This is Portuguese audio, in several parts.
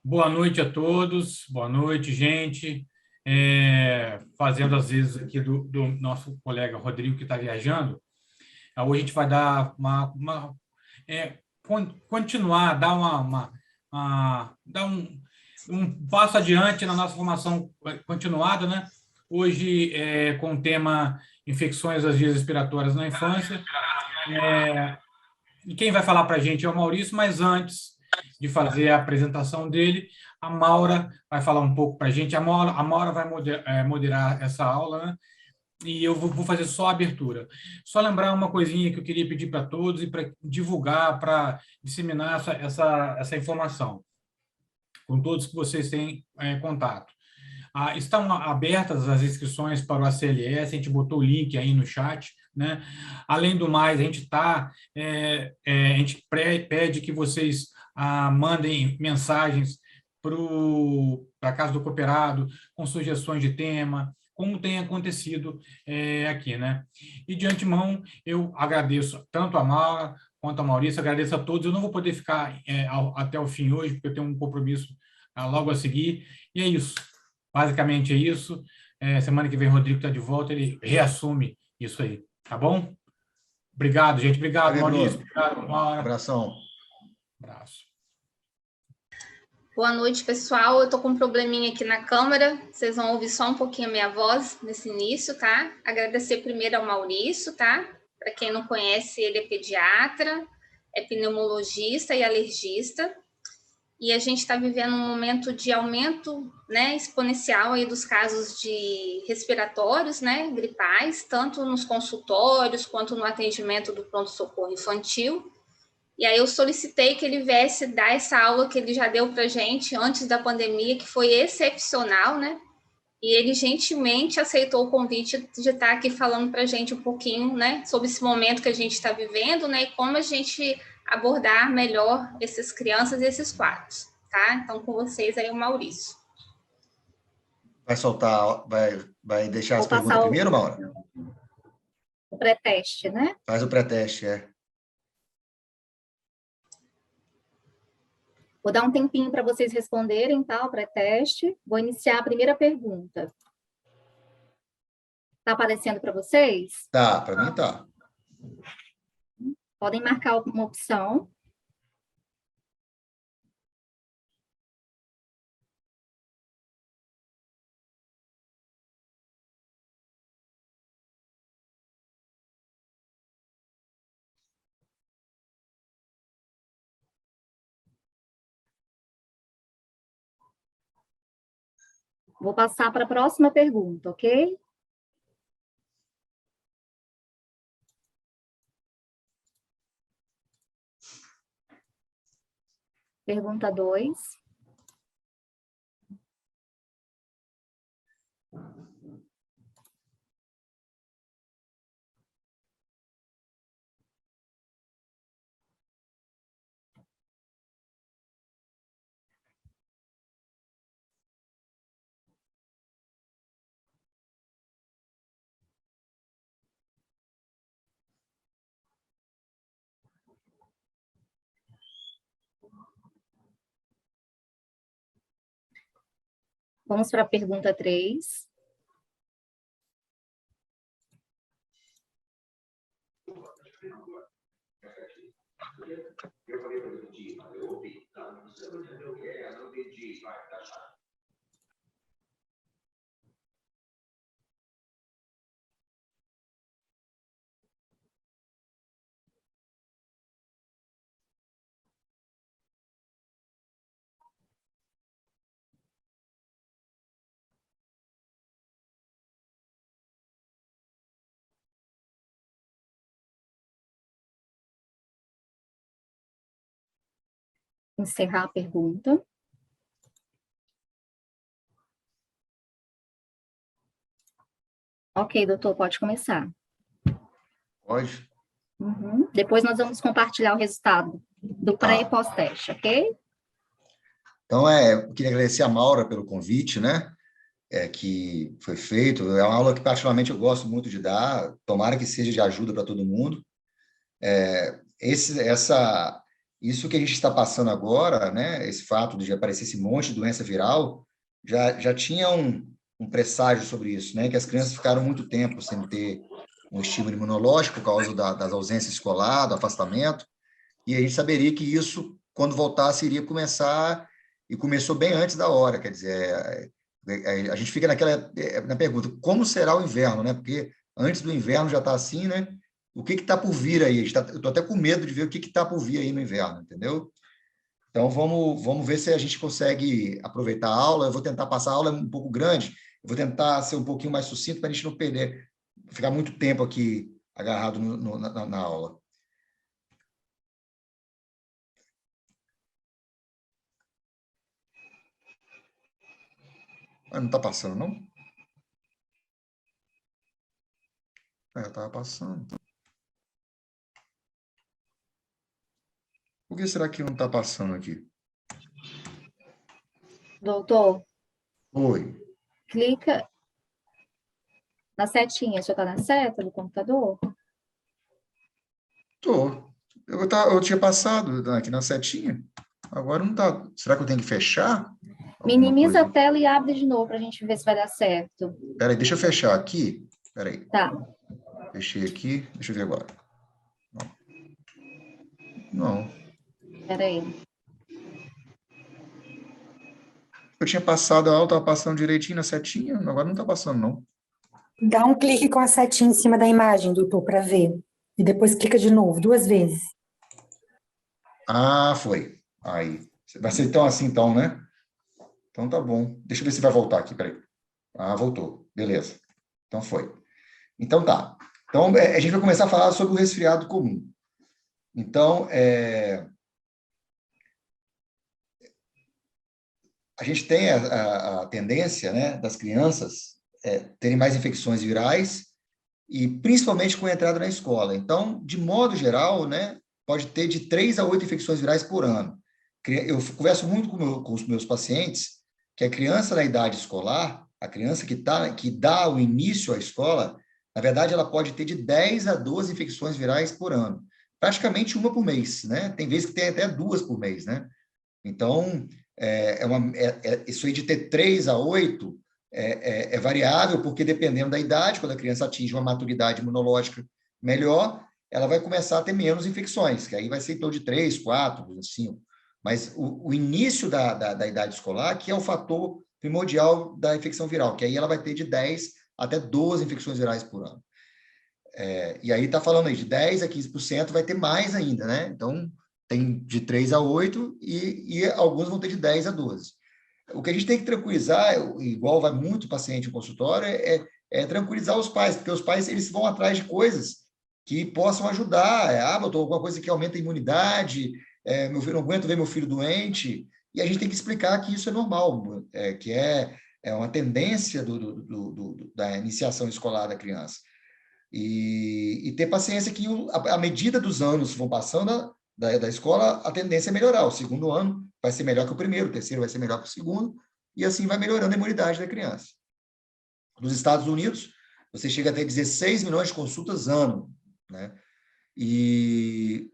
Boa noite a todos, boa noite, gente. Fazendo às vezes aqui do nosso colega Rodrigo, que está viajando, hoje a gente vai dar continuar, dar dar um passo adiante na nossa formação continuada, né? Hoje, com o tema infecções das vias respiratórias na infância. E quem vai falar para a gente é o Maurício, mas antes de fazer a apresentação dele, a Maura vai falar um pouco para a gente. A Maura vai moderar essa aula, né? E eu vou fazer só a abertura. Só lembrar uma coisinha que eu queria pedir para todos e para divulgar, para disseminar essa informação com todos que vocês têm contato. Estão abertas as inscrições para o ACLS, a gente botou o link aí no chat, né? Além do mais, a gente pede que vocês mandem mensagens para a Casa do Cooperado com sugestões de tema, como tem acontecido aqui, né? E de antemão, eu agradeço tanto a Maura quanto a Maurício, agradeço a todos. Eu não vou poder ficar até o fim hoje, porque eu tenho um compromisso logo a seguir, e é isso. Basicamente é isso. Semana que vem o Rodrigo está de volta, ele reassume isso aí, tá bom? Obrigado, gente. Obrigado, Valeu, Maurício. Bruno. Obrigado, Maura. Abração. Abraço. Boa noite, pessoal. Eu estou com um probleminha aqui na câmera. Vocês vão ouvir só um pouquinho a minha voz nesse início, tá? Agradecer primeiro ao Maurício, tá? Para quem não conhece, ele é pediatra, é pneumologista e alergista. E a gente está vivendo um momento de aumento, né, exponencial aí dos casos de respiratórios, né, gripais, tanto nos consultórios quanto no atendimento do pronto-socorro infantil. E aí eu solicitei que ele viesse dar essa aula que ele já deu para a gente antes da pandemia, que foi excepcional, né? E ele gentilmente aceitou o convite de estar aqui falando para a gente um pouquinho, né, sobre esse momento que a gente está vivendo, né, e como a gente abordar melhor essas crianças e esses quadros, tá? Então, com vocês aí o Maurício. Vai deixar as perguntas primeiro, Maura? O pré-teste, né? Faz o pré-teste, Vou dar um tempinho para vocês responderem, tá? O pré-teste. Vou iniciar a primeira pergunta. Está aparecendo para vocês? Tá, para mim tá. Podem marcar uma opção. Vou passar para a próxima pergunta, ok? Pergunta 2. Vamos para a pergunta 3. Encerrar a pergunta. Ok, doutor, pode começar. Pode? Uhum. Depois nós vamos compartilhar o resultado do pré- e pós-teste, ok? Então, eu queria agradecer a Maura pelo convite, né? Que foi feito. É uma aula que, particularmente, eu gosto muito de dar. Tomara que seja de ajuda para todo mundo. isso que a gente está passando agora, né, esse fato de aparecer esse monte de doença viral, já tinha um presságio sobre isso, né, que as crianças ficaram muito tempo sem ter um estímulo imunológico por causa das ausências escolar, do afastamento, e a gente saberia que isso, quando voltasse, iria começar, e começou bem antes da hora, quer dizer, a gente fica na pergunta, como será o inverno, né? Porque antes do inverno já está assim, né? O que está por vir aí? Eu estou até com medo de ver o que está por vir aí no inverno, entendeu? Então, vamos ver se a gente consegue aproveitar a aula. Eu vou tentar passar a aula um pouco grande, eu vou tentar ser um pouquinho mais sucinto para a gente não perder, ficar muito tempo aqui agarrado na aula. Não está passando, não? Estava passando. Por que será que não está passando aqui? Doutor, Oi. clica na setinha. O senhor está na seta do computador? Tô. Eu tinha passado aqui na setinha. Agora não está. Será que eu tenho que fechar? Minimiza a tela e abre de novo para a gente ver se vai dar certo. Espera aí, deixa eu fechar aqui. Espera aí. Tá. Fechei aqui. Deixa eu ver agora. Não. Espera aí. Eu tinha passado a aula, estava passando direitinho na setinha. Agora não está passando, não. Dá um clique com a setinha em cima da imagem, doutor, para ver. E depois clica de novo, 2 vezes. Ah, foi. Aí. Vai ser então assim, então, né? Então tá bom. Deixa eu ver se vai voltar aqui, peraí. Ah, voltou. Beleza. Então foi. Então tá. Então a gente vai começar a falar sobre o resfriado comum. Então, a gente tem a tendência, né, das crianças terem mais infecções virais e principalmente com a entrada na escola. Então, de modo geral, né, pode ter de 3 a 8 infecções virais por ano. Eu converso muito com os meus pacientes que a criança na idade escolar, a criança que dá o início à escola, na verdade, ela pode ter de 10 a 12 infecções virais por ano. Praticamente uma por mês, né? Tem vezes que tem até 2 por mês, né? Então, isso aí de ter 3 a 8 é variável, porque dependendo da idade, quando a criança atinge uma maturidade imunológica melhor, ela vai começar a ter menos infecções, que aí vai ser em torno de 3, 4, 5. Mas o início da idade escolar, que é o fator primordial da infecção viral, que aí ela vai ter de 10 até 12 infecções virais por ano. E aí está falando aí de 10 a 15%, vai ter mais ainda, né? Então, tem de 3 a 8 e alguns vão ter de 10 a 12. O que a gente tem que tranquilizar, igual vai muito paciente no consultório, é tranquilizar os pais, porque os pais eles vão atrás de coisas que possam ajudar. Botou alguma coisa que aumenta a imunidade, meu filho, não aguento ver meu filho doente, e a gente tem que explicar que isso é normal, que é uma tendência da iniciação escolar da criança. E ter paciência que, à medida dos anos vão passando da escola, a tendência é melhorar. O segundo ano vai ser melhor que o primeiro, o terceiro vai ser melhor que o segundo, e assim vai melhorando a imunidade da criança. Nos Estados Unidos, você chega a ter 16 milhões de consultas ano, né? E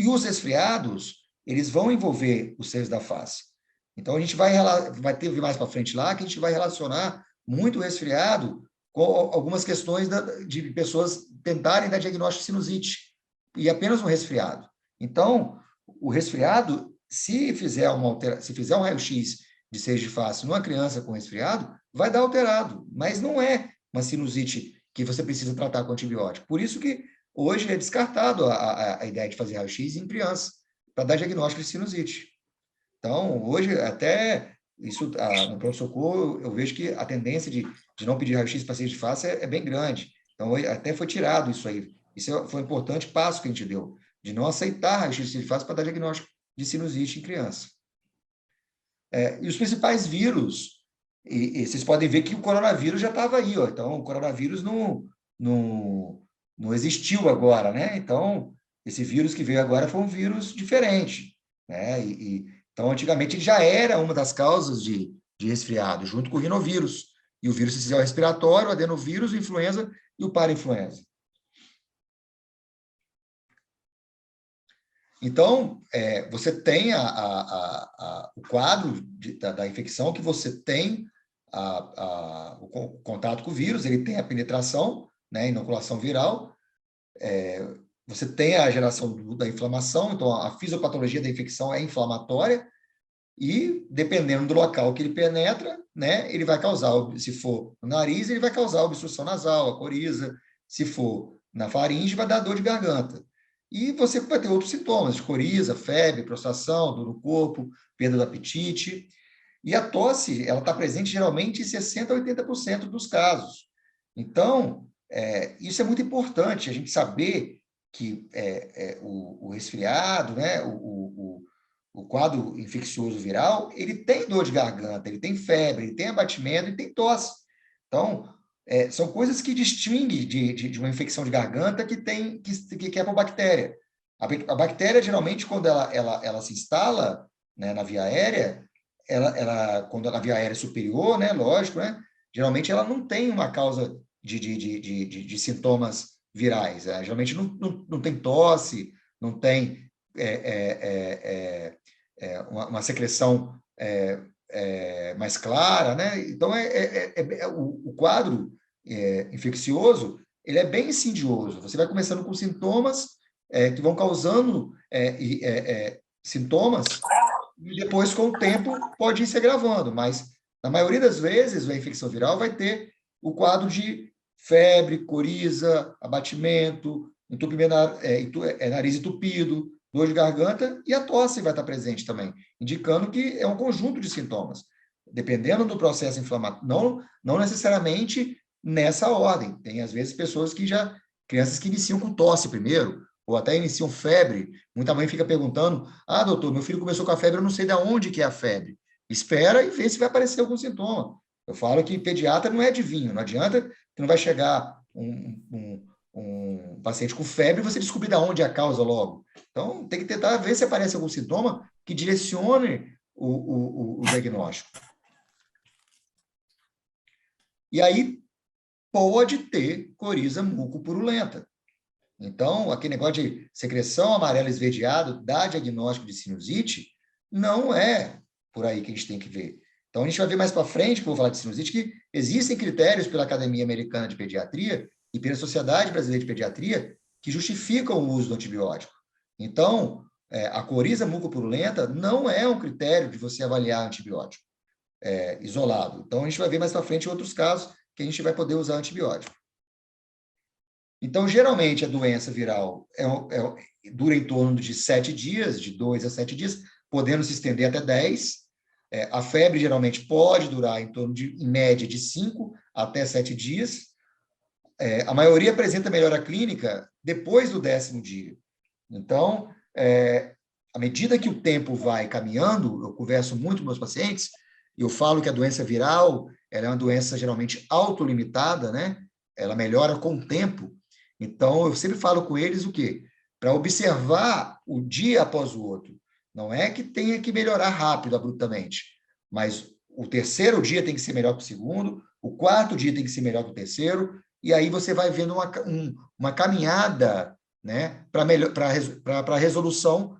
os resfriados, eles vão envolver os seios da face. Então, a gente vai ter mais para frente lá, que a gente vai relacionar muito o resfriado com algumas questões de pessoas tentarem dar diagnóstico de sinusite, e apenas um resfriado. Então, o resfriado, se fizer um raio-x de seios de face numa criança com resfriado, vai dar alterado, mas não é uma sinusite que você precisa tratar com antibiótico. Por isso que hoje é descartado a ideia de fazer raio-x em criança, para dar diagnóstico de sinusite. Então, hoje, até isso no pronto-socorro, eu vejo que a tendência de não pedir raio-x para seios de face é bem grande. Então, até foi tirado isso aí. Isso foi um importante passo que a gente deu, de não aceitar raio-x de face para dar diagnóstico de sinusite em criança. E os principais vírus, e vocês podem ver que o coronavírus já estava aí, ó. Então, o coronavírus não existiu agora, né? Então, esse vírus que veio agora foi um vírus diferente, né? Então, antigamente, ele já era uma das causas de resfriado, junto com o rinovírus, e o vírus sensicial respiratório, o adenovírus, o influenza e o parainfluenza. Então, você tem o quadro da infecção, que você tem o contato com o vírus, ele tem a penetração, né, inoculação viral, você tem a geração da inflamação, então a fisiopatologia da infecção é inflamatória, e dependendo do local que ele penetra, né, ele vai causar, se for no nariz, ele vai causar obstrução nasal, a coriza, se for na faringe, vai dar dor de garganta. E você vai ter outros sintomas, de coriza, febre, prostração, dor no corpo, perda do apetite. E a tosse, ela está presente geralmente em 60% a 80% dos casos. Então, isso é muito importante, a gente saber que o resfriado, né, o quadro infeccioso viral, ele tem dor de garganta, ele tem febre, ele tem abatimento e tem tosse. Então, são coisas que distinguem de uma infecção de garganta que é por bactéria. A bactéria, geralmente, quando ela se instala, né, na via aérea, quando a via aérea é superior, né, lógico, né, geralmente ela não tem uma causa de sintomas virais. Geralmente não tem tosse, não tem uma secreção mais clara, né? Então, o quadro infeccioso, ele é bem insidioso. Você vai começando com sintomas que vão causando sintomas, e depois, com o tempo, pode ir se agravando, mas, na maioria das vezes, a infecção viral vai ter o quadro de febre, coriza, abatimento, entupimento, nariz entupido, dor de garganta, e a tosse vai estar presente também, indicando que é um conjunto de sintomas, dependendo do processo inflamatório, não necessariamente nessa ordem. Tem, às vezes, crianças que iniciam com tosse primeiro, ou até iniciam febre. Muita mãe fica perguntando, doutor, meu filho começou com a febre, eu não sei de onde que é a febre. Espera e vê se vai aparecer algum sintoma. Eu falo que pediatra não é adivinho, não adianta que não vai chegar um paciente com febre e você descobrir de onde é a causa logo. Então, tem que tentar ver se aparece algum sintoma que direcione o diagnóstico. E aí, pode ter coriza mucopurulenta. Então, aquele negócio de secreção amarela esverdeado dá diagnóstico de sinusite, não é por aí que a gente tem que ver. Então, a gente vai ver mais para frente, que eu vou falar de sinusite, que existem critérios pela Academia Americana de Pediatria e pela Sociedade Brasileira de Pediatria que justificam o uso do antibiótico. Então, a coriza mucopurulenta não é um critério de você avaliar antibiótico isolado. Então, a gente vai ver mais para frente outros casos que a gente vai poder usar antibiótico. Então, geralmente, a doença viral dura em torno de 7 dias, de 2 a 7 dias, podendo se estender até 10. A febre, geralmente, pode durar em torno em média, de 5 até 7 dias. A maioria apresenta melhora clínica depois do 10º dia. Então, à medida que o tempo vai caminhando, eu converso muito com meus pacientes, e eu falo que a doença viral ela é uma doença geralmente autolimitada, né? Ela melhora com o tempo. Então, eu sempre falo com eles o quê? Para observar o dia após o outro. Não é que tenha que melhorar rápido, abruptamente, mas o 3º dia tem que ser melhor que o 2º, o 4º dia tem que ser melhor que o 3º, e aí você vai vendo uma caminhada, né, para a resolução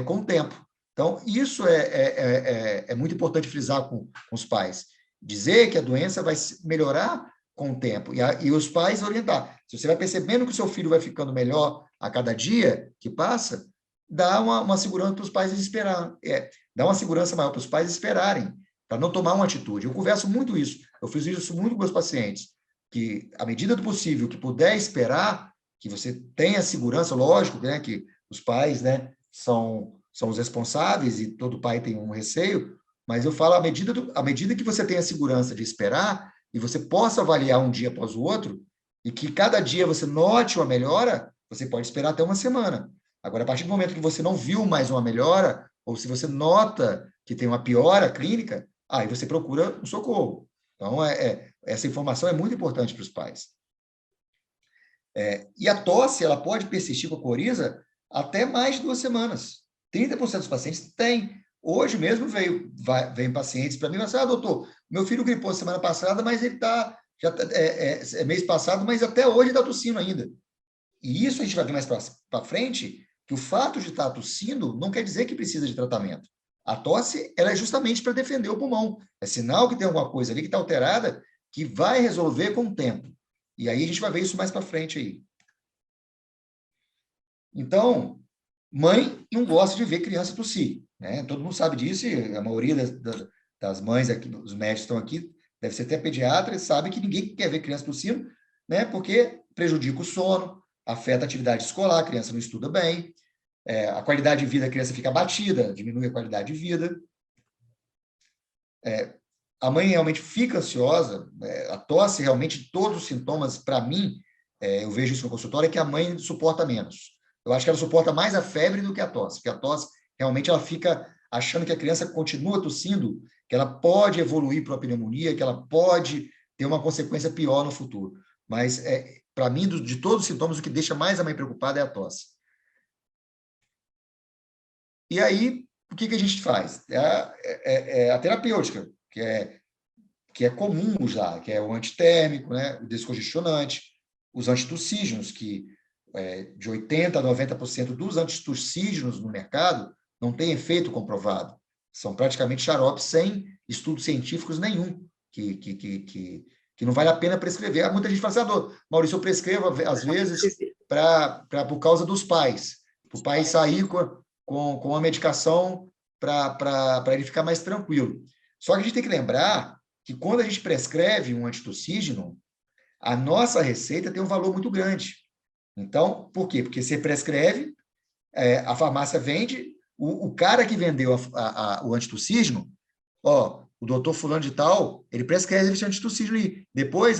com o tempo. Então, isso é muito importante frisar com os pais. Dizer que a doença vai melhorar com o tempo, e os pais orientar. Se você vai percebendo que o seu filho vai ficando melhor a cada dia que passa, dá uma segurança para os pais esperarem, dá uma segurança maior para os pais esperarem, para não tomar uma atitude. Eu converso muito isso, eu fiz isso muito com meus pacientes, que, à medida do possível, que puder esperar, que você tenha segurança, lógico, né, que os pais, né, são os responsáveis, e todo pai tem um receio, mas eu falo, à medida que você tenha segurança de esperar, e você possa avaliar um dia após o outro, e que cada dia você note uma melhora, você pode esperar até uma semana. Agora, a partir do momento que você não viu mais uma melhora, ou se você nota que tem uma piora clínica, aí você procura um socorro. Então, essa informação é muito importante para os pais. E a tosse, ela pode persistir com a coriza até mais de 2 semanas. 30% dos pacientes têm. Hoje mesmo vem pacientes para mim e falam, doutor, meu filho gripou semana passada, mas ele mês passado, mas até hoje está tossindo ainda. E isso a gente vai ver mais para frente, que o fato de estar tossindo não quer dizer que precisa de tratamento. A tosse, ela é justamente para defender o pulmão. É sinal que tem alguma coisa ali que está alterada, que vai resolver com o tempo. E aí a gente vai ver isso mais para frente aí. Então, mãe não gosta de ver criança tossir, né? Todo mundo sabe disso, e a maioria das mães aqui, os médicos estão aqui, deve ser até pediatra, sabe que ninguém quer ver criança tossindo, né? Porque prejudica o sono, afeta a atividade escolar, a criança não estuda bem, a qualidade de vida da criança fica abatida, diminui a qualidade de vida. A mãe realmente fica ansiosa, a tosse, realmente, todos os sintomas, para mim, eu vejo isso no consultório, é que a mãe suporta menos. Eu acho que ela suporta mais a febre do que a tosse, porque a tosse, realmente, ela fica achando que a criança continua tossindo, que ela pode evoluir para a pneumonia, que ela pode ter uma consequência pior no futuro. Mas, para mim, de todos os sintomas, o que deixa mais a mãe preocupada é a tosse. E aí, o que a gente faz? A terapêutica, que é comum já, que é o antitérmico, né, o descongestionante, os antitussígenos, que de 80% a 90% dos antitussígenos no mercado não têm efeito comprovado. São praticamente xaropes sem estudos científicos nenhum, que não vale a pena prescrever. Muita gente fala assim, Maurício, eu prescrevo, às vezes, por causa dos pais, para o pai sair com a medicação para ele ficar mais tranquilo. Só que a gente tem que lembrar que quando a gente prescreve um antitussígeno, a nossa receita tem um valor muito grande. Então, por quê? Porque você prescreve, a farmácia vende, o cara que vendeu o antitussígeno, o doutor fulano de tal, ele prescreve esse antitussígeno aí. Depois,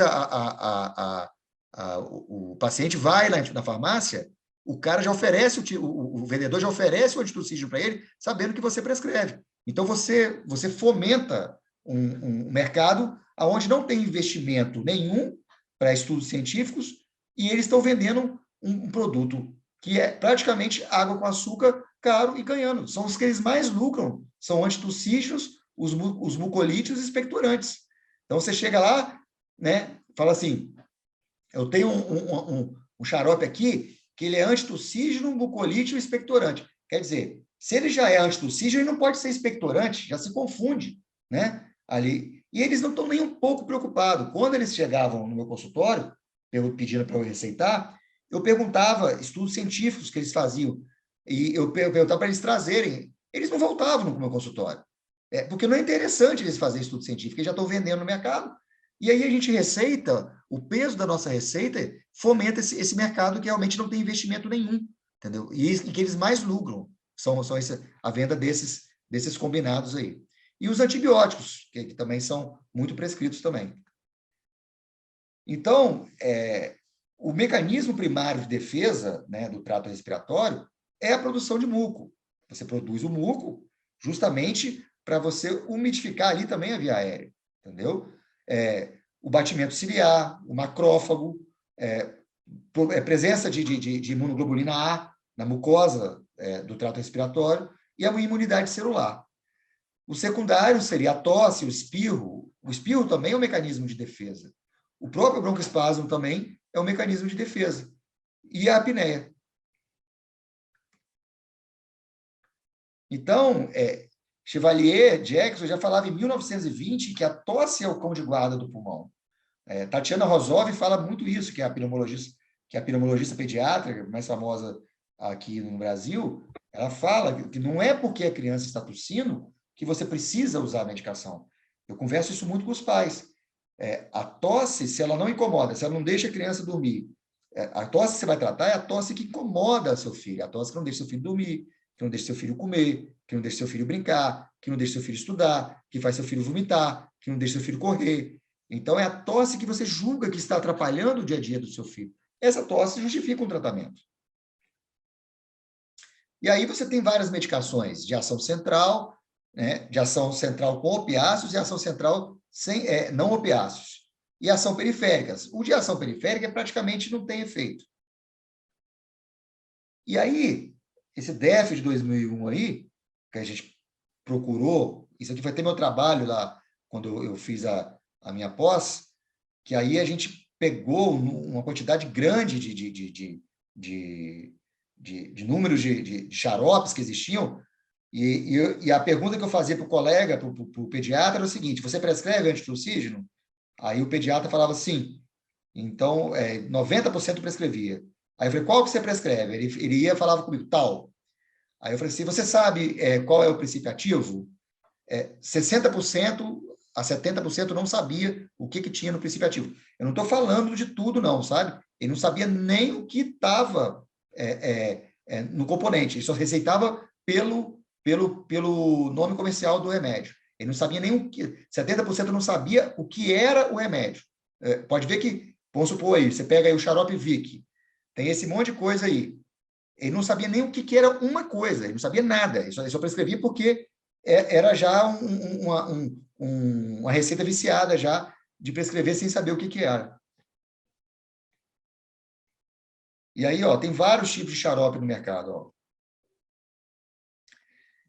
o paciente vai lá na farmácia, o cara já oferece, o vendedor já oferece o antitussígeno para ele, sabendo que você prescreve. Então, você fomenta um mercado onde não tem investimento nenhum para estudos científicos e eles estão vendendo um produto que é praticamente água com açúcar, caro e ganhando. São os que eles mais lucram, são antitussígenos, os mucolíticos e expectorantes. Então, você chega lá, né, fala assim, eu tenho um xarope aqui que ele é antitussígeno, mucolítico e expectorante. Quer dizer, se ele já é antitussígeno, ele não pode ser expectorante, já se confunde, né? Ali. E eles não estão nem um pouco preocupados. Quando eles chegavam no meu consultório, pedindo para eu receitar, eu perguntava estudos científicos que eles faziam, e eu perguntava para eles trazerem. Eles não voltavam no meu consultório, porque não é interessante eles fazerem estudo científico, eles já estão vendendo no mercado. E aí a gente receita, o peso da nossa receita fomenta esse mercado que realmente não tem investimento nenhum, entendeu? E que eles mais lucram, são a venda desses combinados aí. E os antibióticos, que também são muito prescritos também. Então, o mecanismo primário de defesa, né, do trato respiratório é a produção de muco. Você produz o muco justamente para você umidificar ali também a via aérea, entendeu? O batimento ciliar, o macrófago, presença de imunoglobulina A na mucosa do trato respiratório e a imunidade celular. O secundário seria a tosse, o espirro. O espirro também é um mecanismo de defesa. O próprio broncoespasmo também é um mecanismo de defesa. E a apneia. Então, Chevalier, Jackson já falava em 1920 que a tosse é o cão de guarda do pulmão. Tatiana Rozov fala muito isso, que é a pneumologista pediátrica mais famosa aqui no Brasil. Ela fala que não é porque a criança está tossindo que você precisa usar a medicação. Eu converso isso muito com os pais. A tosse, se ela não incomoda, se ela não deixa a criança dormir, a tosse que você vai tratar é a tosse que incomoda seu filho, a tosse que não deixa seu filho dormir, que não deixa seu filho comer, que não deixa seu filho brincar, que não deixa seu filho estudar, que faz seu filho vomitar, que não deixa seu filho correr. Então, é a tosse que você julga que está atrapalhando o dia a dia do seu filho. Essa tosse justifica um tratamento. E aí você tem várias medicações de ação central, né, de ação central com opiáceos e ação central não opiáceos. E ação periféricas. O de ação periférica praticamente não tem efeito. E aí, esse DEF de 2001 aí, que a gente procurou, isso aqui vai ter meu trabalho lá, quando eu fiz a minha pós, que aí a gente pegou uma quantidade grande de números de xaropes que existiam, e a pergunta que eu fazia para o colega, para o pediatra, era o seguinte: você prescreve antifluxígeno? Aí o pediatra falava sim. Então, 90% prescrevia. Aí eu falei: qual que você prescreve? Ele ia e falava comigo: tal. Aí eu falei assim: você sabe qual é o princípio ativo? 60% a 70% não sabia o que tinha no princípio ativo. Eu não estou falando de tudo, não, sabe? Ele não sabia nem o que estava no componente. Ele só receitava pelo nome comercial do remédio. Ele não sabia nem o que... 70% não sabia o que era o remédio. Pode ver que, vamos supor aí, você pega aí o xarope Vic, tem esse monte de coisa aí. Ele não sabia nem o que era uma coisa, ele não sabia nada. Ele só prescrevia porque era já uma receita viciada já de prescrever sem saber o que era. E aí, ó, tem vários tipos de xarope no mercado. Ó.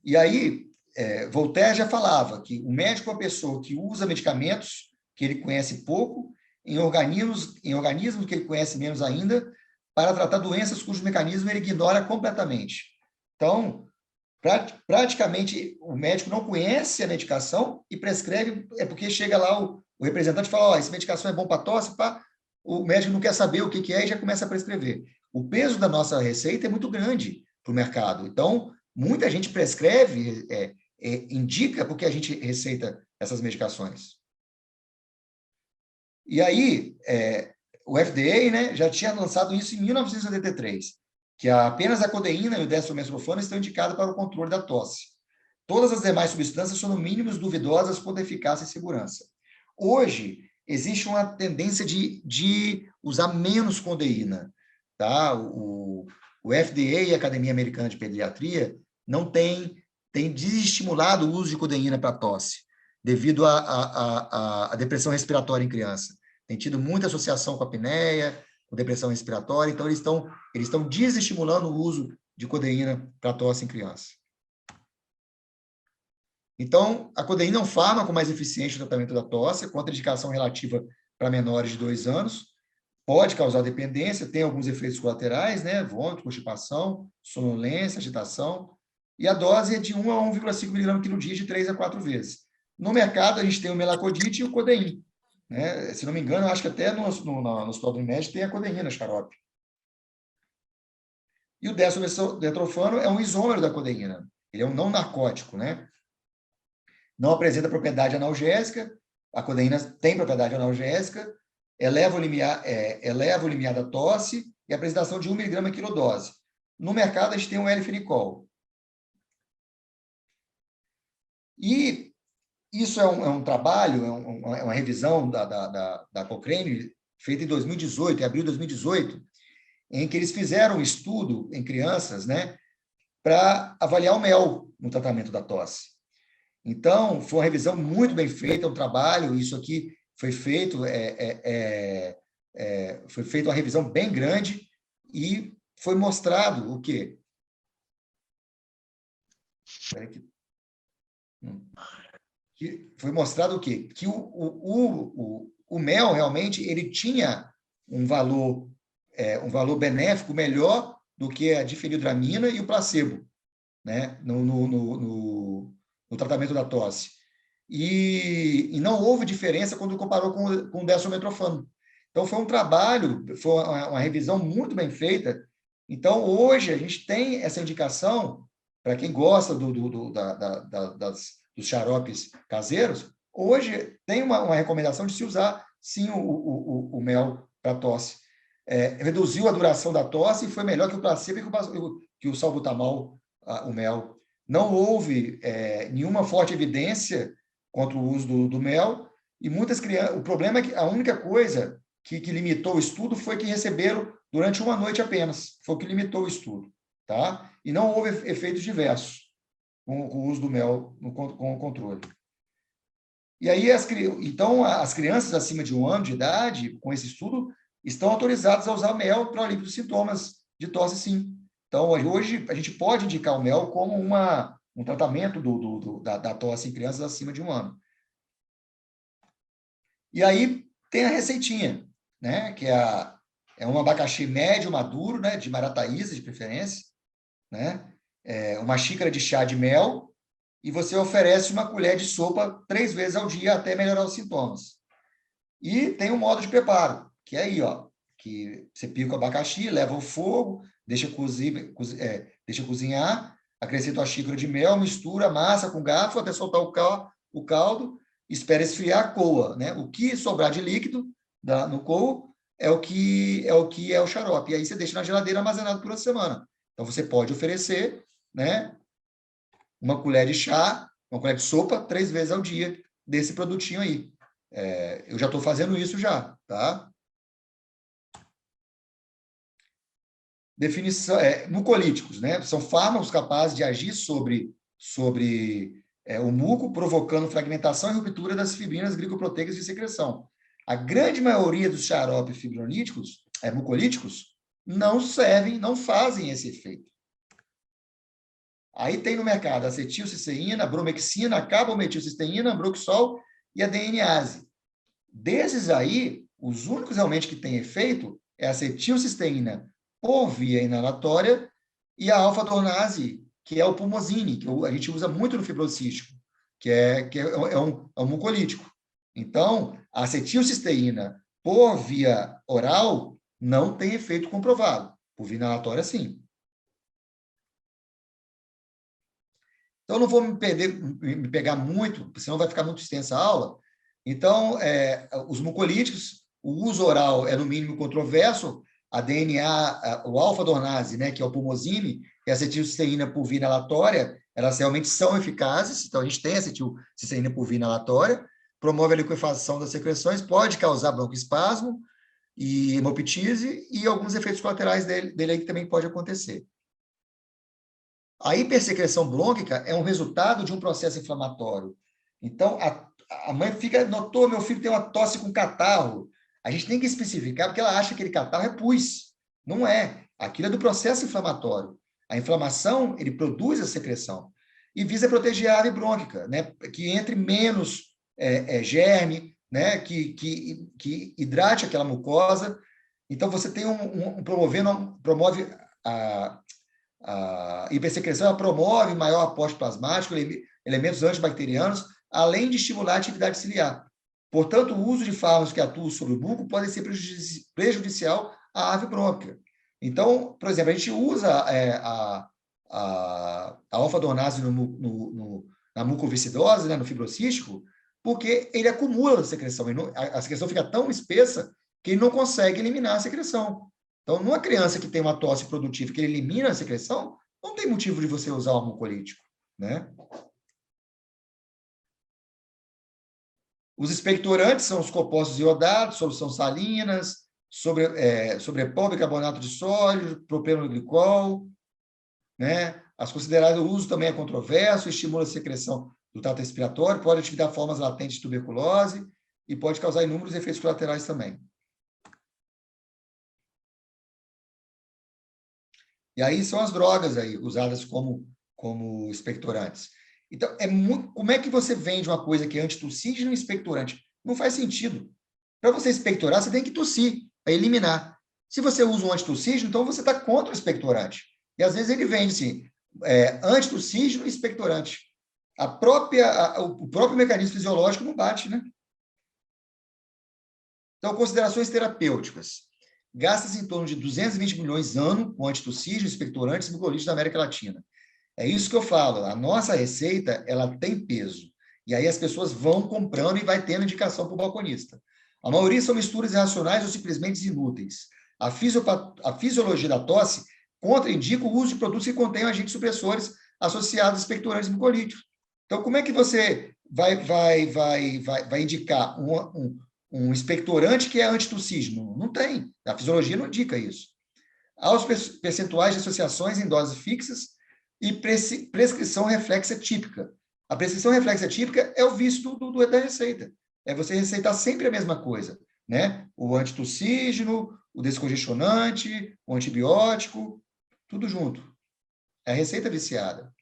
E aí, Voltaire já falava que o médico é uma pessoa que usa medicamentos que ele conhece pouco em organismos que ele conhece menos ainda, para tratar doenças cujos mecanismos ele ignora completamente. Então, praticamente, o médico não conhece a medicação e prescreve, porque chega lá o representante e fala: ó, essa medicação é bom para tosse, pá. O médico não quer saber o que é e já começa a prescrever. O peso da nossa receita é muito grande para o mercado. Então, muita gente prescreve, indica porque a gente receita essas medicações. E aí, o FDA, né, já tinha lançado isso em 1983, que apenas a codeína e o dextrometrofano estão indicados para o controle da tosse. Todas as demais substâncias são, no mínimo, duvidosas quanto à eficácia e segurança. Hoje, existe uma tendência de usar menos codeína. Tá? O FDA e a Academia Americana de Pediatria não tem desestimulado o uso de codeína para tosse, devido à depressão respiratória em criança. Tem tido muita associação com a apneia, com depressão respiratória, então eles estão desestimulando o uso de codeína para tosse em criança. Então, a codeína é um fármaco mais eficiente no tratamento da tosse, contraindicação relativa para menores de 2 anos, pode causar dependência, tem alguns efeitos colaterais, né? Vômito, constipação, sonolência, agitação, e a dose é de 1 a 1,5 mg quilo dia de 3 a 4 vezes. No mercado, a gente tem o melacodite e o codeína. Né? Se não me engano, eu acho que até no Hospital do Unimed tem a codeína, xarope. E o dextrometrofano é um isômero da codeína. Ele é um não narcótico, né? Não apresenta propriedade analgésica, a codeína tem propriedade analgésica, eleva o limiar da tosse e a apresentação de 1 mg quilodose. No mercado, a gente tem o L-fenicol. E isso é um trabalho, é uma revisão da Cochrane, feita em 2018, em abril de 2018, em que eles fizeram um estudo em crianças, né, para avaliar o mel no tratamento da tosse. Então, foi uma revisão muito bem feita, um trabalho, isso aqui foi feito, foi feita uma revisão bem grande e foi mostrado o quê? Foi mostrado o quê? Que o mel, realmente, ele tinha um valor benéfico melhor do que a difenhidramina e o placebo, né? no tratamento da tosse. E não houve diferença quando comparou com o dextrometrofano. Então, foi um trabalho, foi uma revisão muito bem feita. Então, hoje, a gente tem essa indicação, para quem gosta dos xaropes caseiros, hoje tem uma recomendação de se usar, sim, o mel para tosse. Reduziu a duração da tosse e foi melhor que o placebo e que o salbutamol, o mel. Não houve nenhuma forte evidência contra o uso do mel, e muitas crianças... O problema é que a única coisa que limitou o estudo foi que receberam durante uma noite apenas. Foi o que limitou o estudo. Tá? E não houve efeitos diversos com o uso do mel com o controle. E aí, então, as crianças acima de 1 ano de idade, com esse estudo, estão autorizadas a usar mel para alívio dos sintomas de tosse, sim. Então, hoje, a gente pode indicar o mel como um tratamento da tosse em crianças acima de 1 ano. E aí, tem a receitinha, né? Que é É um abacaxi médio maduro, né, de Marataíza, de preferência, né? Uma xícara de chá de mel, e você oferece uma colher de sopa 3 vezes ao dia até melhorar os sintomas. E tem um modo de preparo, que é aí, ó, que você pica o abacaxi, leva ao fogo, deixa cozinhar, acrescenta a xícara de mel, mistura, amassa com garfo até soltar o caldo, espera esfriar, coa, né? O que sobrar de líquido no coa é o que é o xarope. E aí você deixa na geladeira armazenado por uma semana. Então você pode oferecer, né, uma colher de chá, uma colher de sopa 3 vezes ao dia desse produtinho aí. Eu já estou fazendo isso já, tá? Definição, mucolíticos, né? São fármacos capazes de agir sobre o muco, provocando fragmentação e ruptura das fibrinas glicoproteicas de secreção. A grande maioria dos xaropes fibroníticos, mucolíticos, não servem, não fazem esse efeito. Aí tem no mercado acetilcisteína, bromexina, carbometilcisteína, ambroxol e a DNase. Desses aí, os únicos realmente que têm efeito é a acetilcisteína por via inalatória e a alfa-dornase, que é o pulmozine, que a gente usa muito no fibrocístico, que é um mucolítico. Então, a acetilcisteína por via oral não tem efeito comprovado. Por via inalatória, sim. Então, não vou me pegar muito, senão vai ficar muito extensa a aula. Então, os mucolíticos, o uso oral é, no mínimo, controverso. A DNA, o alfa-dornase, né, que é o pulmozine, e a acetilcisteína por via inalatória, elas realmente são eficazes. Então, a gente tem a acetilcisteína por via inalatória, promove a liquefação das secreções, pode causar broncoespasmo e hemoptise, e alguns efeitos colaterais dele aí que também pode acontecer. A hipersecreção brônquica é um resultado de um processo inflamatório. Então, a mãe notou, meu filho tem uma tosse com catarro. A gente tem que especificar, porque ela acha que aquele catarro é pus. Não é. Aquilo é do processo inflamatório. A inflamação, ele produz a secreção. E visa proteger a ave brônquica, né? Que entre menos germe, né? Que hidrate aquela mucosa. Então, você tem promove a hipersecreção, ela promove maior aporte plasmático, elementos antibacterianos, além de estimular a atividade ciliar. Portanto, o uso de fármacos que atuam sobre o muco pode ser prejudicial à ave brônquica. Então, por exemplo, a gente usa a alfa-dornase na mucoviscidose, né, no fibrocístico, porque ele acumula a secreção. A secreção fica tão espessa que ele não consegue eliminar a secreção. Então, numa criança que tem uma tosse produtiva que ele elimina a secreção, não tem motivo de você usar o mucolítico, né? Os expectorantes são os compostos iodados, solução salinas, sobrepobicarbonato de sódio, propenoglicol, né? As consideradas, o uso também é controverso, estimula a secreção do trato respiratório, pode ativar formas latentes de tuberculose e pode causar inúmeros efeitos colaterais também. E aí são as drogas aí, usadas como expectorantes. Então, como é que você vende uma coisa que é antitussígeno e expectorante? Não faz sentido. Para você expectorar, você tem que tossir, para eliminar. Se você usa um antitussígeno, então você está contra o expectorante. E às vezes ele vende assim, antitussígeno e expectorante. O próprio mecanismo fisiológico não bate, né? Então, considerações terapêuticas. Gasta-se em torno de 220 milhões ano com antitussígeno, expectorantes e mucolíticos da América Latina. É isso que eu falo. A nossa receita, ela tem peso. E aí as pessoas vão comprando e vai tendo indicação para o balconista. A maioria são misturas irracionais ou simplesmente inúteis. A fisiologia da tosse contraindica o uso de produtos que contêm agentes supressores associados a expectorantes e mucolíticos. Então, como é que você vai indicar um expectorante que é antitussígeno? Não tem. A fisiologia não indica isso. Há os percentuais de associações em doses fixas e prescrição reflexa típica. A prescrição reflexa típica é o vício da receita. É você receitar sempre a mesma coisa, né? O antitussígeno, o descongestionante, o antibiótico, tudo junto. É a receita viciada.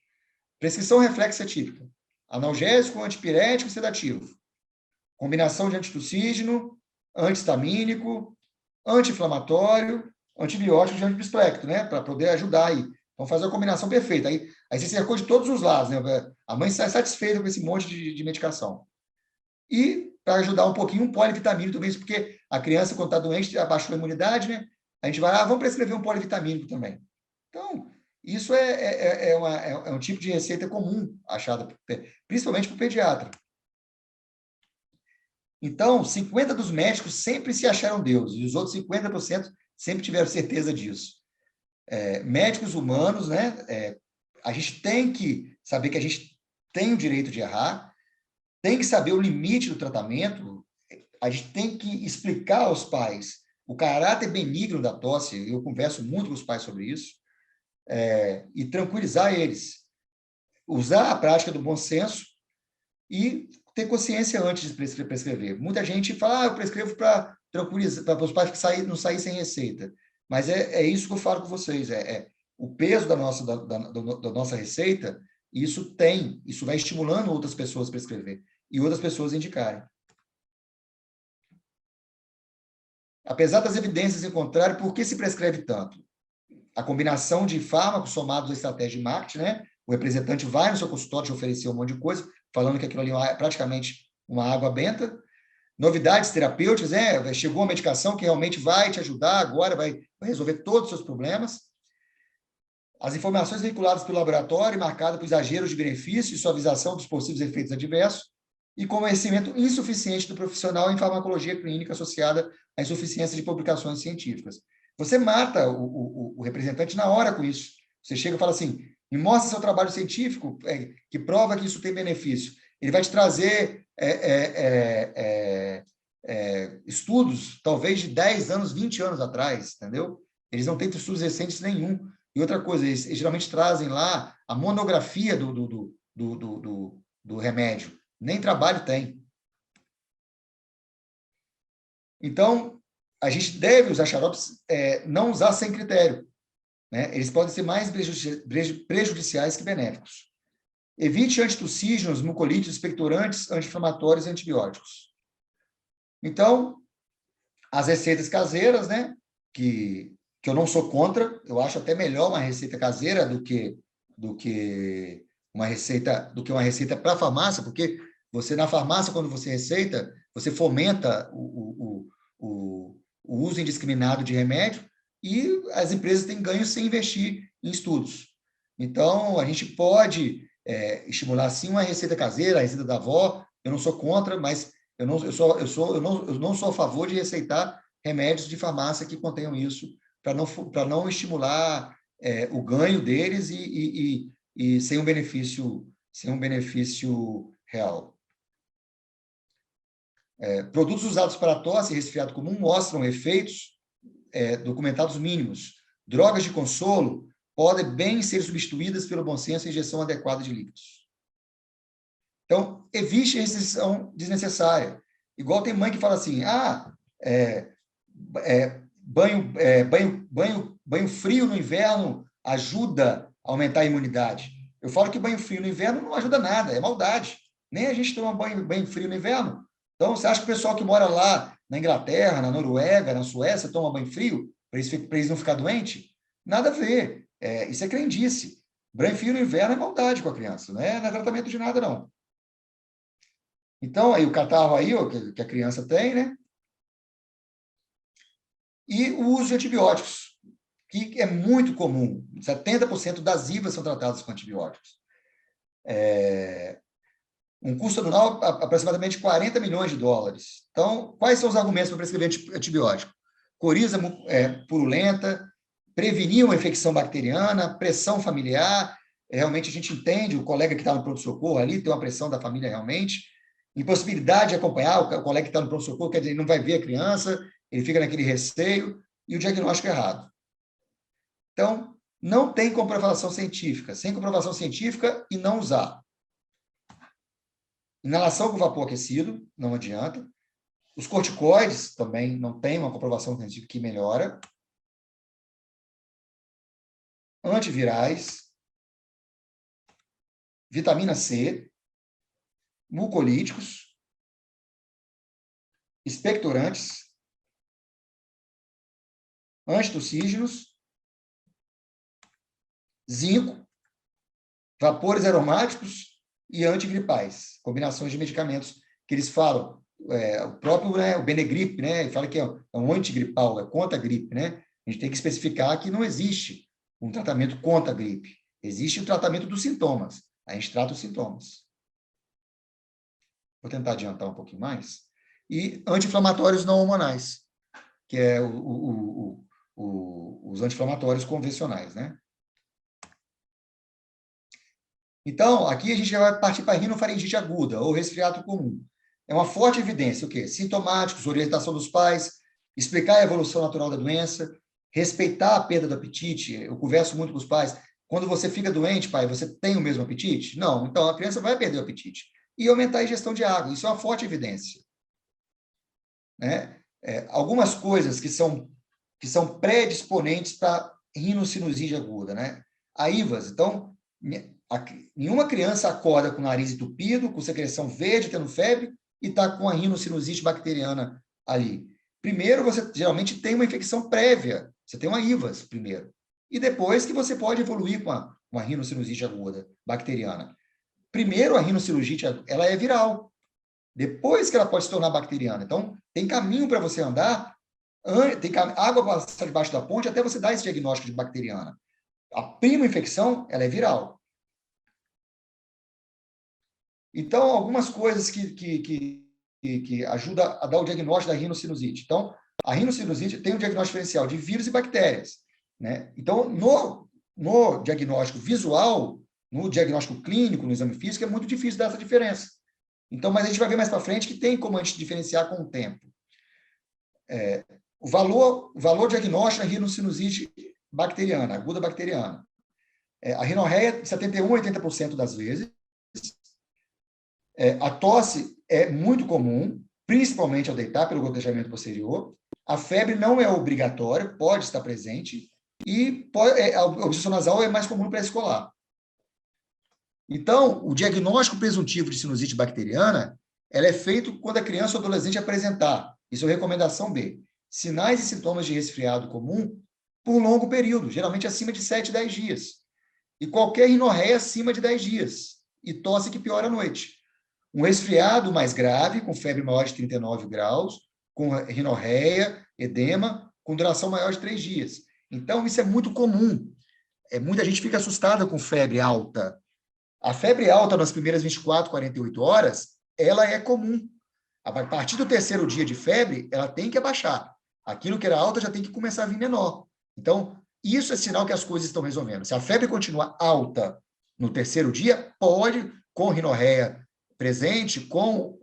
Prescrição reflexa típica. Analgésico, antipirético e sedativo. Combinação de antitussígeno, antihistamínico, anti-inflamatório, antibiótico e antibispléctico, né? Para poder ajudar aí. Vamos fazer a combinação perfeita. Aí você cercou de todos os lados, né? A mãe sai satisfeita com esse monte de medicação. E, para ajudar um pouquinho, um polivitamínico também, porque a criança, quando está doente, abaixou a imunidade, né? A gente vai, vamos prescrever um polivitamínico também. Então, isso é um tipo de receita comum, achada, principalmente para o pediatra. Então, 50% dos médicos sempre se acharam deuses, e os outros 50% sempre tiveram certeza disso. Médicos humanos, né? A gente tem que saber que a gente tem o direito de errar, tem que saber o limite do tratamento, a gente tem que explicar aos pais o caráter benigno da tosse, eu converso muito com os pais sobre isso, e tranquilizar eles. Usar a prática do bom senso e ter consciência antes de prescrever. Muita gente fala, eu prescrevo para tranquilizar, para os pais que não saírem sem receita. Mas é isso que eu falo com vocês, o peso da nossa receita, isso vai estimulando outras pessoas a prescrever e outras pessoas a indicarem. Apesar das evidências em contrário, por que se prescreve tanto? A combinação de fármacos somados à estratégia de marketing, né? O representante vai no seu consultório te oferecer um monte de coisa, falando que aquilo ali é praticamente uma água benta. Novidades terapêuticas, chegou uma medicação que realmente vai te ajudar agora, vai resolver todos os seus problemas. As informações veiculadas pelo laboratório, marcadas por exageros de benefício e suavização dos possíveis efeitos adversos, e conhecimento insuficiente do profissional em farmacologia clínica associada à insuficiência de publicações científicas. Você mata o representante na hora com isso. Você chega e fala assim, me mostra seu trabalho científico que prova que isso tem benefício. Ele vai te trazer estudos, talvez de 10 anos, 20 anos atrás, entendeu? Eles não têm estudos recentes nenhum. E outra coisa, eles geralmente trazem lá a monografia do remédio. Nem trabalho tem. Então, a gente deve usar xaropes, não usar sem critério, né? Eles podem ser mais prejudiciais que benéficos. Evite antitussígenos, mucolíticos, expectorantes, anti-inflamatórios e antibióticos. Então, as receitas caseiras, né? Que eu não sou contra, eu acho até melhor uma receita caseira do que uma receita para farmácia, porque você, na farmácia, quando você receita, você fomenta o uso indiscriminado de remédio e as empresas têm ganho sem investir em estudos. Então, a gente pode estimular, sim, uma receita caseira, a receita da avó. Eu não sou contra, mas eu não sou a favor de receitar remédios de farmácia que contenham isso, para não estimular o ganho deles e sem um benefício real. Produtos usados para tosse e resfriado comum mostram efeitos documentados mínimos. Drogas de consolo podem bem ser substituídas pelo bom senso e injeção adequada de líquidos. Então, evite a restrição desnecessária. Igual tem mãe que fala assim, banho frio no inverno ajuda a aumentar a imunidade. Eu falo que banho frio no inverno não ajuda nada, é maldade. Nem a gente toma banho frio no inverno. Então, você acha que o pessoal que mora lá na Inglaterra, na Noruega, na Suécia, toma banho frio para eles não ficar doentes? Nada a ver. Isso é crendice. Banho frio no inverno é maldade com a criança, não é tratamento de nada, não. Então, aí o catarro aí, que a criança tem, né? E o uso de antibióticos, que é muito comum. 70% das IVAs são tratadas com antibióticos. Um custo anual aproximadamente 40 milhões de dólares. Então, quais são os argumentos para prescrever antibiótico? Coriza purulenta, prevenir uma infecção bacteriana, pressão familiar, realmente a gente entende, o colega que está no pronto-socorro ali tem uma pressão da família realmente, impossibilidade de acompanhar, o colega que está no pronto-socorro, quer dizer, ele não vai ver a criança, ele fica naquele receio, e o diagnóstico errado. Então, não tem comprovação científica. Sem comprovação científica e não usar. Inalação com vapor aquecido, não adianta. Os corticoides também não tem uma comprovação científica que melhora. Antivirais. Vitamina C. Mucolíticos. Expectorantes. antitussígenos, zinco, vapores aromáticos e antigripais, combinações de medicamentos que eles falam. O próprio, né, o Benegrip, né, ele fala que é um antigripal, é contra a gripe, né? A gente tem que especificar que não existe um tratamento contra a gripe. Existe o tratamento dos sintomas. A gente trata os sintomas. Vou tentar adiantar um pouquinho mais. E anti-inflamatórios não hormonais, que é os anti-inflamatórios convencionais, né? Então, aqui a gente já vai partir para a rinofaringite aguda, ou resfriado comum. É uma forte evidência, o quê? Sintomáticos, orientação dos pais, explicar a evolução natural da doença, respeitar a perda do apetite. Eu converso muito com os pais. Quando você fica doente, pai, você tem o mesmo apetite? Não. Então, a criança vai perder o apetite. E aumentar a ingestão de água. Isso é uma forte evidência. Né? Algumas coisas que são predisponentes para rinocinusite aguda, né? A IVAS. Então, nenhuma criança acorda com o nariz entupido, com secreção verde, tendo febre, e está com a rinocinusite bacteriana ali. Primeiro, você geralmente tem uma infecção prévia. Você tem uma IVAS primeiro. E depois que você pode evoluir com uma rinocinusite aguda bacteriana. Primeiro, a rinocinusite, ela é viral. Depois que ela pode se tornar bacteriana. Então, tem caminho para você andar, tem água para passar debaixo da ponte até você dar esse diagnóstico de bacteriana. A prima infecção, ela é viral. Então, algumas coisas que ajudam a dar o diagnóstico da rinocinusite. Então, a rinocinusite tem um diagnóstico diferencial de vírus e bactérias. Né? Então, no diagnóstico visual, no diagnóstico clínico, no exame físico, é muito difícil dar essa diferença. Então, mas a gente vai ver mais para frente que tem como a gente diferenciar com o tempo. O valor diagnóstico da rinocinusite bacteriana, aguda bacteriana. A rinorreia, 71% a 80% das vezes. A tosse é muito comum, principalmente ao deitar pelo gotejamento posterior. A febre não é obrigatória, pode estar presente. E a obstrução nasal é mais comum no pré-escolar. Então, o diagnóstico presuntivo de sinusite bacteriana, ela é feito quando a criança ou adolescente apresentar, isso é recomendação B, sinais e sintomas de resfriado comum por um longo período, geralmente acima de 7, 10 dias. E qualquer rinorreia acima de 10 dias. E tosse que piora à noite. Um resfriado mais grave, com febre maior de 39 graus, com rinorreia, edema, com duração maior de 3 dias. Então, isso é muito comum. Muita gente fica assustada com febre alta. A febre alta nas primeiras 24, 48 horas, ela é comum. A partir do terceiro dia de febre, ela tem que abaixar. Aquilo que era alta já tem que começar a vir menor. Então, isso é sinal que as coisas estão resolvendo. Se a febre continua alta no terceiro dia, pode, com rinorreia presente, com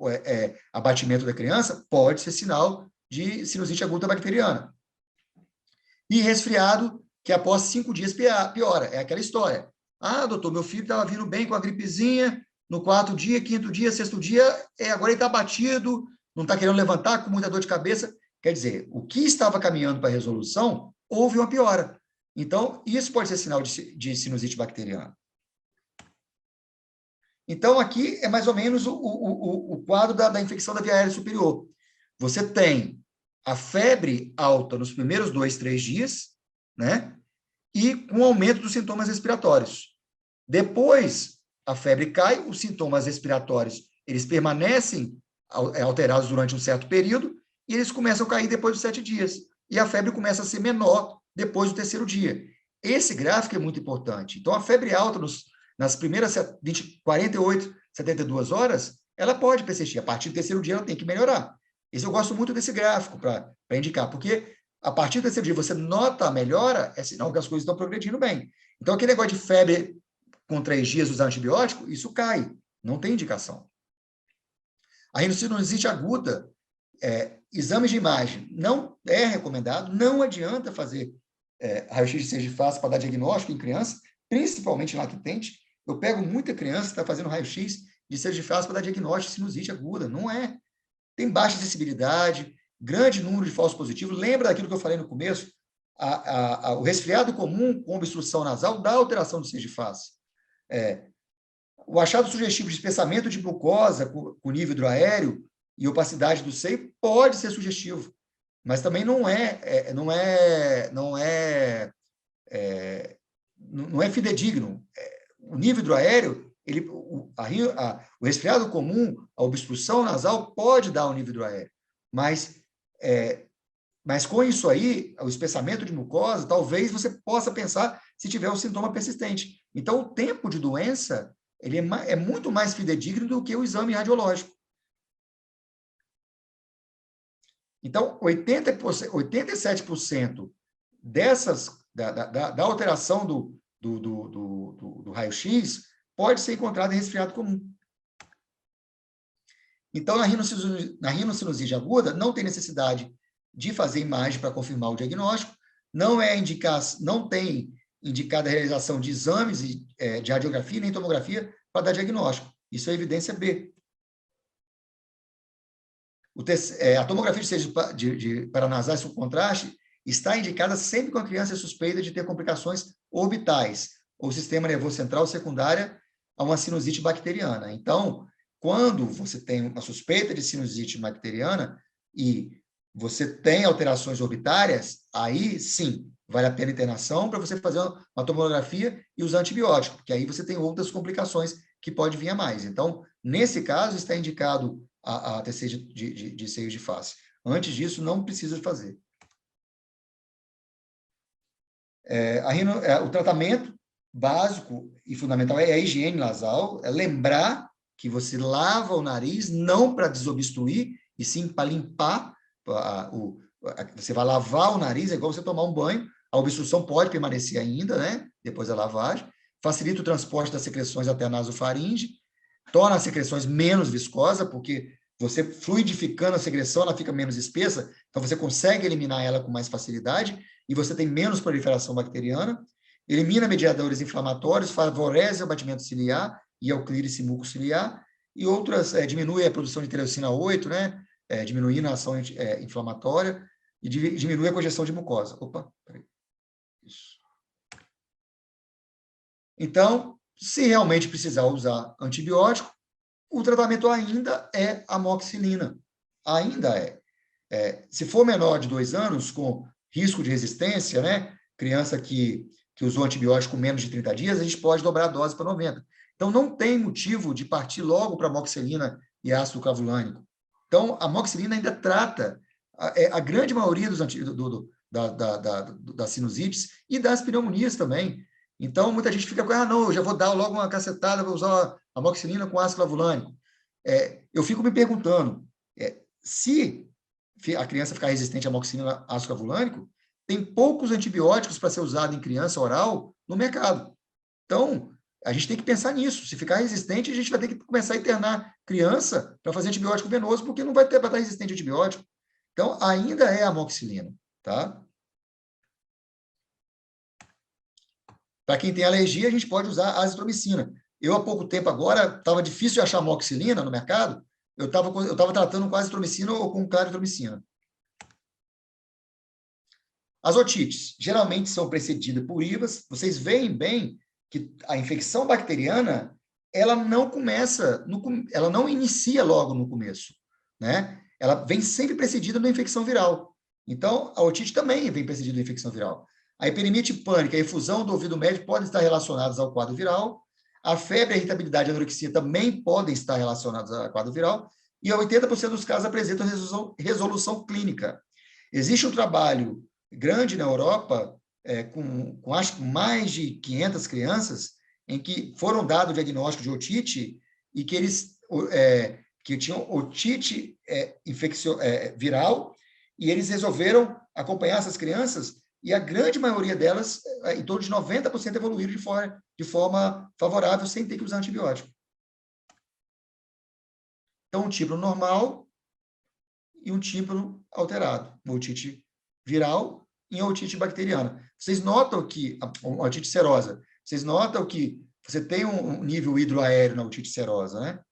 abatimento da criança, pode ser sinal de sinusite aguda bacteriana. E resfriado, que após 5 dias piora. É aquela história. Ah, doutor, meu filho estava vindo bem com a gripezinha, no 4º dia, 5º dia, 6º dia, agora ele está abatido, não está querendo levantar, com muita dor de cabeça. Quer dizer, o que estava caminhando para a resolução, houve uma piora. Então, isso pode ser sinal de sinusite bacteriana. Então, aqui é mais ou menos o quadro da infecção da via aérea superior. Você tem a febre alta nos primeiros 2, 3 dias, né? E com aumento dos sintomas respiratórios. Depois, a febre cai, os sintomas respiratórios, eles permanecem alterados durante um certo período e eles começam a cair depois dos 7 dias. E a febre começa a ser menor depois do terceiro dia. Esse gráfico é muito importante. Então, a febre alta nas primeiras 48, 72 horas, ela pode persistir. A partir do terceiro dia, ela tem que melhorar. Eu gosto muito desse gráfico para indicar, porque a partir do terceiro dia você nota a melhora, é sinal que as coisas estão progredindo bem. Então, aquele negócio de febre com 3 dias usar antibiótico, isso cai, não tem indicação. A rinocinusite aguda, exames de imagem não é recomendado, não adianta fazer raio-x de seja de face para dar diagnóstico em criança, principalmente em lactente. Eu pego muita criança que está fazendo raio-x de seja de face para dar diagnóstico de sinusite aguda, não é. Tem baixa sensibilidade, grande número de falsos positivos. Lembra daquilo que eu falei no começo? O resfriado comum com obstrução nasal dá alteração do seja de face. O achado sugestivo de espessamento de glucosa com nível hidroaéreo e opacidade do seio pode ser sugestivo. mas também não é fidedigno. O nível hidroaéreo, o resfriado comum, a obstrução nasal pode dar o nível hidroaéreo, mas com isso aí, o espessamento de mucosa, talvez você possa pensar se tiver um sintoma persistente. Então, o tempo de doença ele é muito mais fidedigno do que o exame radiológico. Então, 87% da alteração do raio-x pode ser encontrada em resfriado comum. Então, na rinocinusite aguda, não tem necessidade de fazer imagem para confirmar o diagnóstico, não tem indicada a realização de exames de radiografia nem tomografia para dar diagnóstico. Isso é evidência B. A tomografia de paranasais com contraste está indicada sempre quando a criança é suspeita de ter complicações orbitais, ou sistema nervoso central secundária a uma sinusite bacteriana. Então, quando você tem uma suspeita de sinusite bacteriana e você tem alterações orbitárias, aí sim, vale a pena internação para você fazer uma tomografia e usar antibiótico, porque aí você tem outras complicações que pode vir a mais. Então, nesse caso, está indicado a TC de seios de face. Antes disso, não precisa fazer. O tratamento básico e fundamental é a higiene nasal, é lembrar que você lava o nariz não para desobstruir, e sim para limpar. Você vai lavar o nariz, é igual você tomar um banho, a obstrução pode permanecer ainda, né, depois da lavagem, facilita o transporte das secreções até a nasofaringe, torna as secreções menos viscosas, porque você fluidificando a secreção, ela fica menos espessa, então você consegue eliminar ela com mais facilidade, e você tem menos proliferação bacteriana, elimina mediadores inflamatórios, favorece o abatimento ciliar e a clírice mucociliar, e outras, diminui a produção de interleucina 8, né, diminuindo a ação inflamatória, e diminui a congestão de mucosa. Opa, peraí. Isso. Então, se realmente precisar usar antibiótico, o tratamento ainda é amoxicilina. Ainda é. Se for menor de 2 anos, com risco de resistência, né, criança que usou antibiótico menos de 30 dias, a gente pode dobrar a dose para 90. Então, não tem motivo de partir logo para amoxicilina e ácido clavulânico. Então, a amoxicilina ainda trata a grande maioria das sinusites e das pneumonias também. Então, muita gente fica com, não, eu já vou dar logo uma cacetada, vou usar amoxicilina com ácido clavulânico. Eu fico me perguntando, se a criança ficar resistente à amoxicilina ácido clavulânico, tem poucos antibióticos para ser usado em criança oral no mercado. Então, a gente tem que pensar nisso. Se ficar resistente, a gente vai ter que começar a internar criança para fazer antibiótico venoso, porque não vai ter para estar resistente a antibiótico. Então, ainda é amoxicilina, tá? Para quem tem alergia, a gente pode usar azitromicina. Eu, há pouco tempo agora, estava difícil de achar amoxicilina no mercado, eu estava tratando com azitromicina ou com claritromicina. As otites geralmente são precedidas por IVAs. Vocês veem bem que a infecção bacteriana, ela não inicia logo no começo, né? Ela vem sempre precedida da infecção viral. Então, a otite também vem precedida da infecção viral. A hiperemia tipânica e a efusão do ouvido médio podem estar relacionadas ao quadro viral. A febre, a irritabilidade e a anorexia também podem estar relacionadas ao quadro viral. E 80% dos casos apresentam resolução clínica. Existe um trabalho grande na Europa, com acho que mais de 500 crianças, em que foram dados o diagnóstico de otite e que eles que tinham otite viral, e eles resolveram acompanhar essas crianças, e a grande maioria delas, em torno de 90%, evoluíram de forma favorável, sem ter que usar antibiótico. Então, um tímpano normal e um tímpano alterado, uma otite viral e uma otite bacteriana. Vocês notam que, a otite serosa, vocês notam que você tem um nível hidroaéreo na otite serosa, né?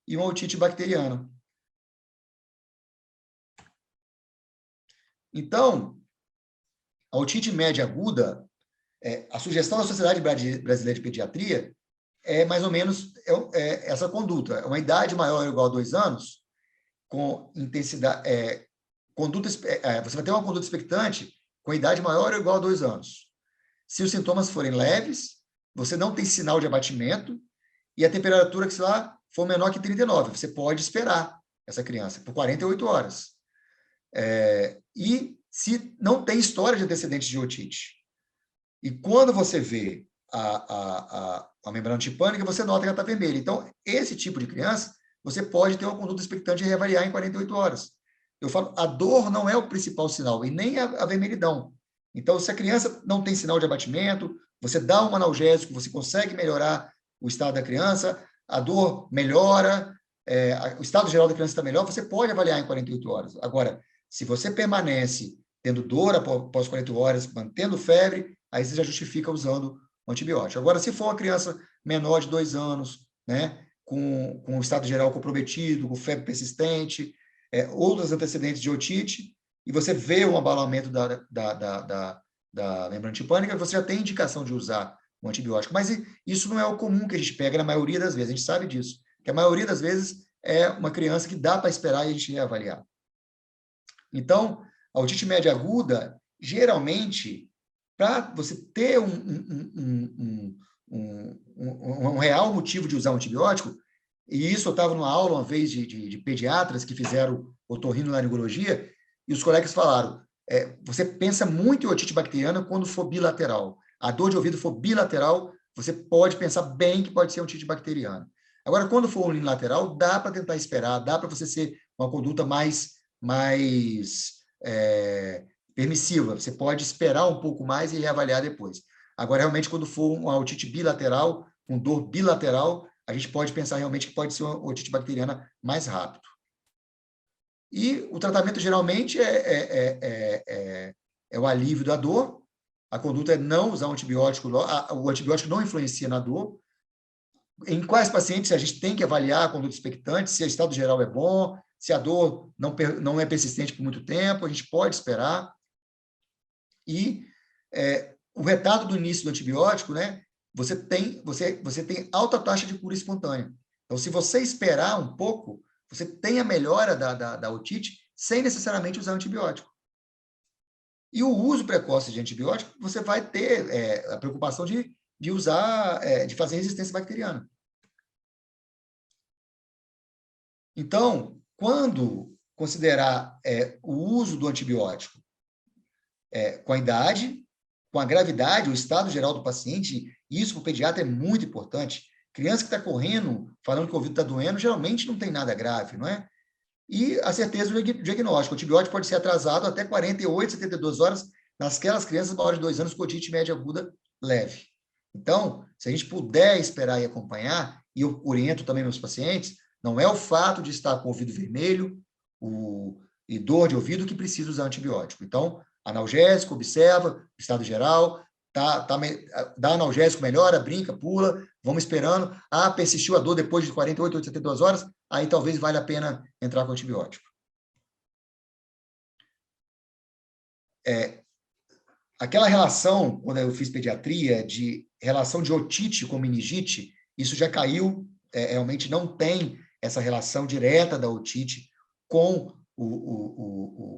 E uma otite bacteriana. Então, a otite média aguda, a sugestão da Sociedade Brasileira de Pediatria é mais ou menos essa conduta. É uma idade maior ou igual a 2 anos, com intensidade, você vai ter uma conduta expectante com idade maior ou igual a 2 anos. Se os sintomas forem leves, você não tem sinal de abatimento e a temperatura que, sei lá, for menor que 39, você pode esperar essa criança por 48 horas. E se não tem história de antecedentes de otite. E quando você vê a membrana tipânica, você nota que ela está vermelha. Então, esse tipo de criança, você pode ter uma conduta expectante e reavaliar em 48 horas. Eu falo, a dor não é o principal sinal, e nem a vermelhidão. Então, se a criança não tem sinal de abatimento, você dá um analgésico, você consegue melhorar o estado da criança, a dor melhora, o estado geral da criança está melhor, você pode avaliar em 48 horas. Agora, se você permanece tendo dor após 48 horas, mantendo febre, aí você já justifica usando o antibiótico. Agora, se for uma criança menor de 2 anos, né, com o estado geral comprometido, com febre persistente, outros antecedentes de otite, e você vê um abalamento da membrana tipânica, você já tem indicação de usar o antibiótico. Mas isso não é o comum que a gente pega na maioria das vezes, a gente sabe disso, que a maioria das vezes é uma criança que dá para esperar e a gente reavaliar. Então, a otite média aguda, geralmente, para você ter um real motivo de usar um antibiótico, e isso eu estava numa aula uma vez de pediatras que fizeram otorrinolaringologia, e os colegas falaram, você pensa muito em otite bacteriana quando for bilateral. A dor de ouvido for bilateral, você pode pensar bem que pode ser otite bacteriana. Agora, quando for unilateral, dá para tentar esperar, dá para você ser uma conduta mais permissiva. Você pode esperar um pouco mais e reavaliar depois. Agora, realmente, quando for uma otite bilateral, com dor bilateral, a gente pode pensar realmente que pode ser uma otite bacteriana mais rápido. E o tratamento, geralmente, é o alívio da dor. A conduta é não usar o antibiótico não influencia na dor. Em quais pacientes a gente tem que avaliar a conduta expectante, se o estado geral é bom, se a dor não é persistente por muito tempo, a gente pode esperar. E o retardo do início do antibiótico, né, você tem alta taxa de cura espontânea. Então, se você esperar um pouco, você tem a melhora da otite sem necessariamente usar antibiótico. E o uso precoce de antibiótico, você vai ter a preocupação de usar, de fazer resistência bacteriana. Então, quando considerar o uso do antibiótico com a idade, com a gravidade, o estado geral do paciente, isso para o pediatra é muito importante. Criança que está correndo, falando que o ouvido está doendo, geralmente não tem nada grave, não é? E a certeza do diagnóstico. O antibiótico pode ser atrasado até 48, 72 horas nasquelas crianças maiores de 2 anos com otite média aguda leve. Então, se a gente puder esperar e acompanhar, e eu oriento também meus pacientes, não é o fato de estar com o ouvido vermelho e dor de ouvido que precisa usar antibiótico. Então, analgésico, observa, estado geral, dá analgésico, melhora, brinca, pula, vamos esperando. Persistiu a dor depois de 48 ou 72 horas, aí talvez valha a pena entrar com antibiótico. Aquela relação, quando eu fiz pediatria, de relação de otite com meningite, isso já caiu, realmente não tem essa relação direta da otite com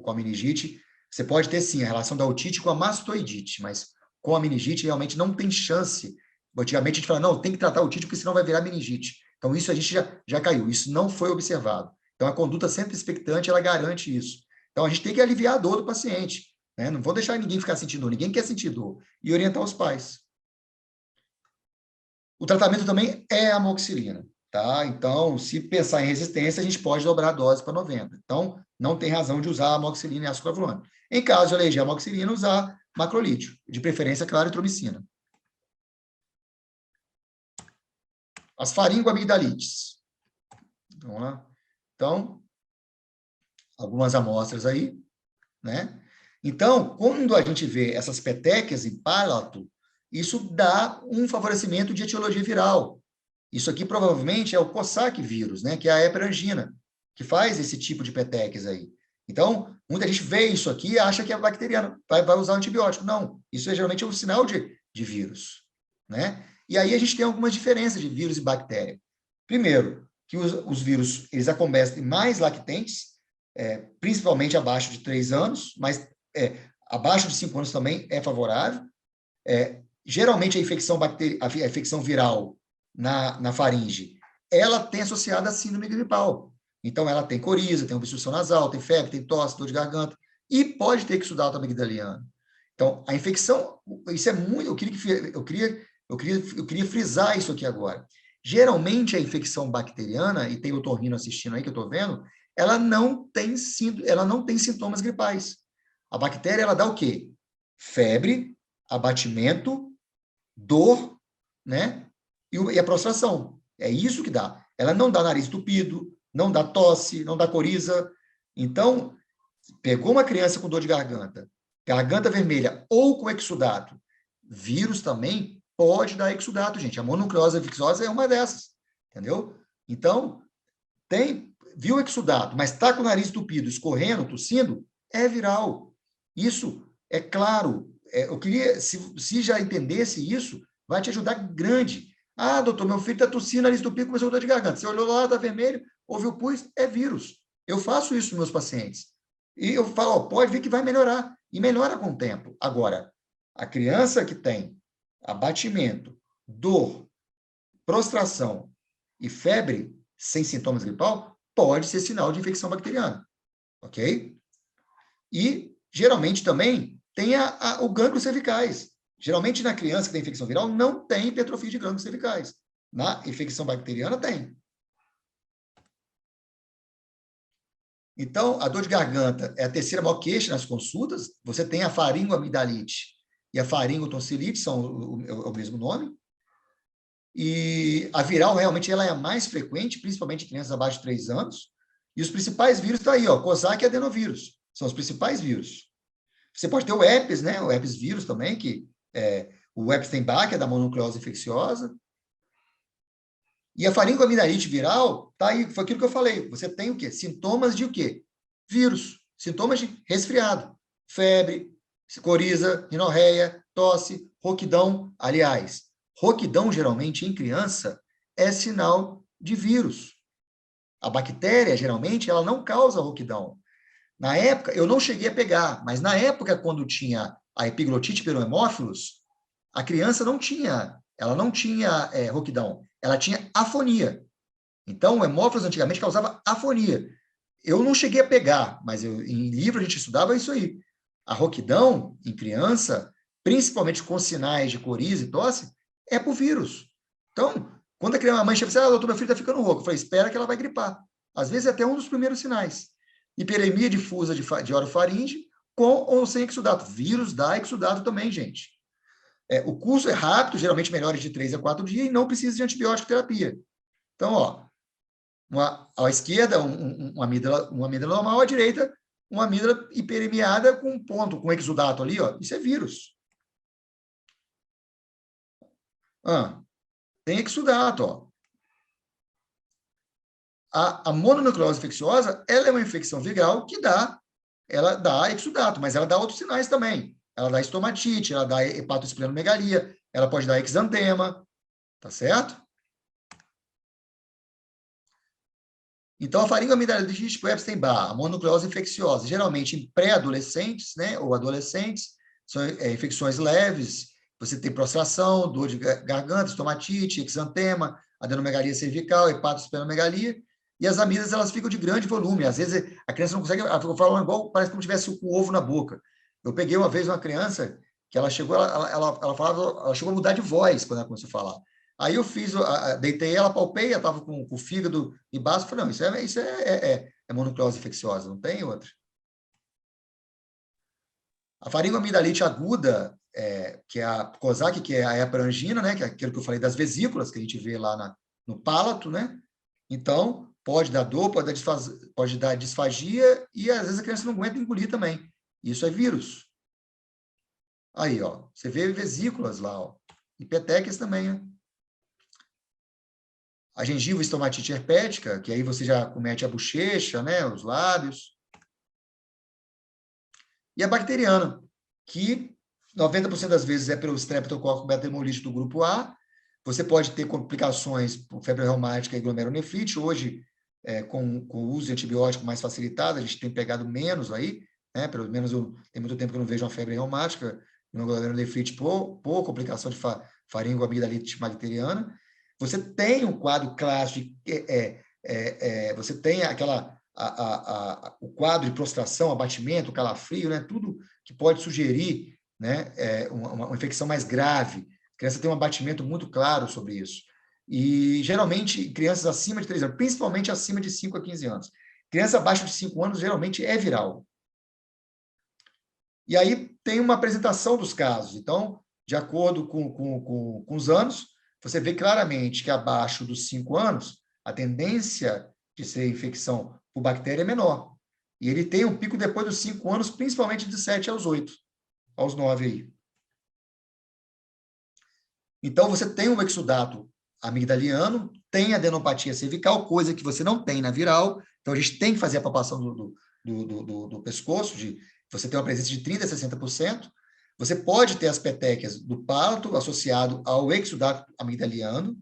a meningite. Você pode ter, sim, a relação da otite com a mastoidite, mas com a meningite realmente não tem chance. Antigamente a gente fala, não, tem que tratar a otite porque senão vai virar meningite. Então isso a gente já caiu, isso não foi observado. Então a conduta sempre expectante, ela garante isso. Então a gente tem que aliviar a dor do paciente, né? Não vou deixar ninguém ficar sentindo dor, ninguém quer sentir dor. E orientar os pais. O tratamento também é a amoxicilina, tá? Então, se pensar em resistência, a gente pode dobrar a dose para 90. Então, não tem razão de usar a amoxicilina e ácido clavulânico. Em caso de alergia à amoxicilina, usar macrolídeo, de preferência, claro, etromicina. As faringoamigdalites. Vamos lá. Então, algumas amostras aí, né? Então, quando a gente vê essas petequias em palato, isso dá um favorecimento de etiologia viral. Isso aqui provavelmente é o Coxsackie vírus, né? Que é a heperangina, que faz esse tipo de petequias aí. Então, muita gente vê isso aqui e acha que é bacteriano, vai usar antibiótico. Não, isso geralmente é um sinal de vírus, né? E aí a gente tem algumas diferenças de vírus e bactéria. Primeiro, que os vírus, eles acometem mais lactentes, principalmente abaixo de 3 anos, mas abaixo de 5 anos também é favorável. Geralmente, a infecção viral na faringe, ela tem associada a síndrome gripal. Então, ela tem coriza, tem obstrução nasal, tem febre, tem tosse, dor de garganta, e pode ter exudato amigdaliano. Então, a infecção, isso é muito... Eu queria frisar isso aqui agora. Geralmente, a infecção bacteriana, e tem o otorrino assistindo aí, que eu estou vendo, ela não tem sintomas gripais. A bactéria, ela dá o quê? Febre, abatimento, dor, né? E a prostração. É isso que dá. Ela não dá nariz entupido, não dá tosse, não dá coriza. Então, pegou uma criança com dor de garganta, garganta vermelha ou com exudato, vírus também pode dar exudato, gente. A mononucleose infecciosa é uma dessas, entendeu? Então, viu exudato, mas está com o nariz entupido, escorrendo, tossindo, é viral. Isso é claro. Eu queria, se já entendesse isso, vai te ajudar grande. Ah, doutor, meu filho está tossindo, nariz entupido, começou a dor de garganta. Você olhou lá, está vermelho, ouviu o pus, é vírus. Eu faço isso nos meus pacientes. E eu falo, ó, pode ver que vai melhorar. E melhora com o tempo. Agora, a criança que tem abatimento, dor, prostração e febre sem sintomas gripal, pode ser sinal de infecção bacteriana. Ok? E, geralmente, também tem o gânglio cervicais. Geralmente, na criança que tem infecção viral, não tem hipertrofia de gânglios cervicais. Na infecção bacteriana, tem. Então, a dor de garganta é a terceira maior queixa nas consultas. Você tem a faringoamidalite e a faringotonsilite, são o mesmo nome. E a viral, realmente, ela é a mais frequente, principalmente em crianças abaixo de 3 anos. E os principais vírus estão aí, ó, Cosac e adenovírus. São os principais vírus. Você pode ter o herpes, né? O herpes vírus também, que o Epstein-Barr, que é da mononucleose infecciosa. E a faringoamidalite viral, tá aí, foi aquilo que eu falei. Você tem o quê? Sintomas de o quê? Vírus. Sintomas de resfriado. Febre, coriza, rinorreia, tosse, rouquidão. Aliás, rouquidão, geralmente, em criança, é sinal de vírus. A bactéria, geralmente, ela não causa rouquidão. Na época, eu não cheguei a pegar, mas na época, quando tinha a epiglotite pneumophilus, a criança não tinha rouquidão, ela tinha afonia. Então, o hemófilos antigamente causava afonia. Eu não cheguei a pegar, mas em livro a gente estudava isso aí. A rouquidão, em criança, principalmente com sinais de coriza e tosse, é por vírus. Então, quando a mãe chega e fala, doutor, meu filho está ficando rouco, eu falei, espera que ela vai gripar. Às vezes é até um dos primeiros sinais. Hiperemia difusa de orofaringe, com ou sem exudato. Vírus dá exudato também, gente. O curso é rápido, geralmente melhora de 3 a 4 dias, e não precisa de antibiótico terapia. Então, ó, à esquerda, uma amígdala normal, à direita, uma amígdala hiperemiada com um ponto, com exudato ali, ó. Isso é vírus. Tem exudato, ó. A mononucleose infecciosa, ela é uma infecção viral que ela dá exudato, mas ela dá outros sinais também. Ela dá estomatite, ela dá hepatosplenomegalia, ela pode dar exantema, tá certo? Então, a faringoamidalite tipo Epstein-Barr, a mononucleose infecciosa, geralmente em pré-adolescentes, né, ou adolescentes, são infecções leves, você tem prostração, dor de garganta, estomatite, exantema, adenomegalia cervical, hepatosplenomegalia, e as amígdalas, elas ficam de grande volume. Às vezes, a criança não consegue, ela fica falando igual, parece como se tivesse o ovo na boca. Eu peguei uma vez uma criança que ela chegou, ela chegou a mudar de voz quando ela começou a falar. Aí eu deitei ela, palpei, ela estava com o fígado embaixo, falei, não, isso é mononucleose infecciosa, não tem outra. A faringoamidalite aguda, que é a Cosac, que é a heparangina, né, que é aquilo que eu falei das vesículas, que a gente vê lá no pálato, né? Então, pode dar dor, pode dar disfagia, e às vezes a criança não aguenta engolir também. Isso é vírus. Aí, ó, você vê vesículas lá, ó. E petequias também, né? A gengiva estomatite herpética, que aí você já comete a bochecha, né, os lábios. E a bacteriana, que 90% das vezes é pelo Streptococcus beta-hemolítico do grupo A. Você pode ter complicações por febre reumática e glomerulonefrite. Hoje, com o uso de antibiótico mais facilitado, a gente tem pegado menos aí, né? Pelo menos tem muito tempo que eu não vejo uma febre reumática, imunoglomerulonefrite por complicação de faringoamigdalite bacteriana. Você tem um quadro clássico, você tem o quadro de prostração, abatimento, calafrio, né? Tudo que pode sugerir, né, uma infecção mais grave. A criança tem um abatimento muito claro sobre isso. E, geralmente, crianças acima de 3 anos, principalmente acima de 5 a 15 anos. Criança abaixo de 5 anos, geralmente, é viral. E aí tem uma apresentação dos casos. Então, de acordo com os anos, você vê claramente que abaixo dos 5 anos, a tendência de ser infecção por bactéria é menor. E ele tem um pico depois dos 5 anos, principalmente de 7 aos 8, aos 9 aí. Então, você tem o exudato amigdaliano, tem adenopatia cervical, coisa que você não tem na viral. Então, a gente tem que fazer a palpação do pescoço, você tem uma presença de 30% a 60%. Você pode ter as petequias do palato associado ao exudato amigdaliano,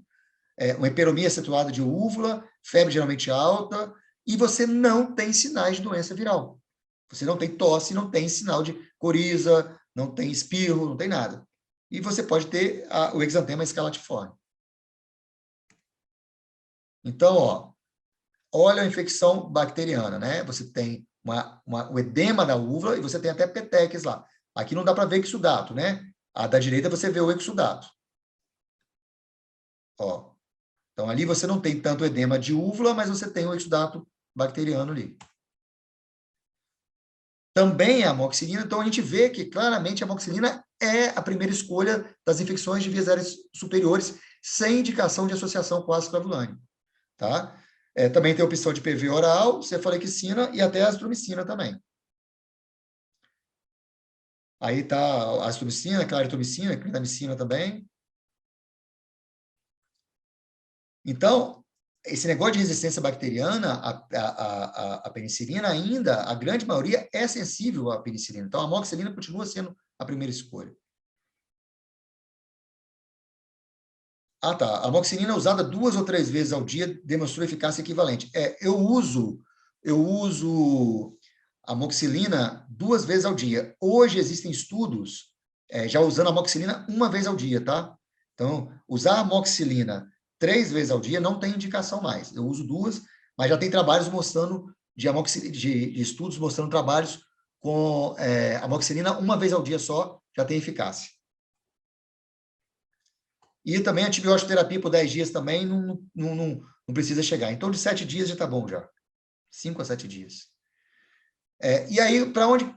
uma hiperomia acentuada de úvula, febre geralmente alta, e você não tem sinais de doença viral. Você não tem tosse, não tem sinal de coriza, não tem espirro, não tem nada. E você pode ter o exantema escalatiforme. Então, olha a infecção bacteriana, né? Você tem o edema da úvula e você tem até petequias lá. Aqui não dá para ver exudato, né? A da direita você vê o exudato. Ó. Então, ali você não tem tanto edema de úvula, mas você tem o exudato bacteriano ali. Também a amoxicilina, então a gente vê que claramente a amoxicilina é a primeira escolha das infecções de vias aéreas superiores, sem indicação de associação com ácido clavulâneo. Tá? Também tem a opção de PV oral, cefalexina e até a azitromicina também. Aí está a azitromicina, claritomicina, clindamicina também. Então, esse negócio de resistência bacteriana, a penicilina ainda, a grande maioria é sensível à penicilina. Então, a amoxicilina continua sendo a primeira escolha. Ah, tá. A amoxicilina usada 2 ou 3 vezes ao dia demonstrou eficácia equivalente. Eu uso amoxicilina 2 vezes ao dia. Hoje existem estudos já usando a amoxicilina 1 vez ao dia, tá? Então, usar a amoxicilina 3 vezes ao dia não tem indicação mais. Eu uso 2, mas já tem trabalhos mostrando, de estudos mostrando trabalhos com amoxicilina 1 vez ao dia só, já tem eficácia. E também antibiótico terapia por 10 dias também não precisa chegar. Então, de 7 dias já está bom já. 5 a 7 dias. E aí, para onde...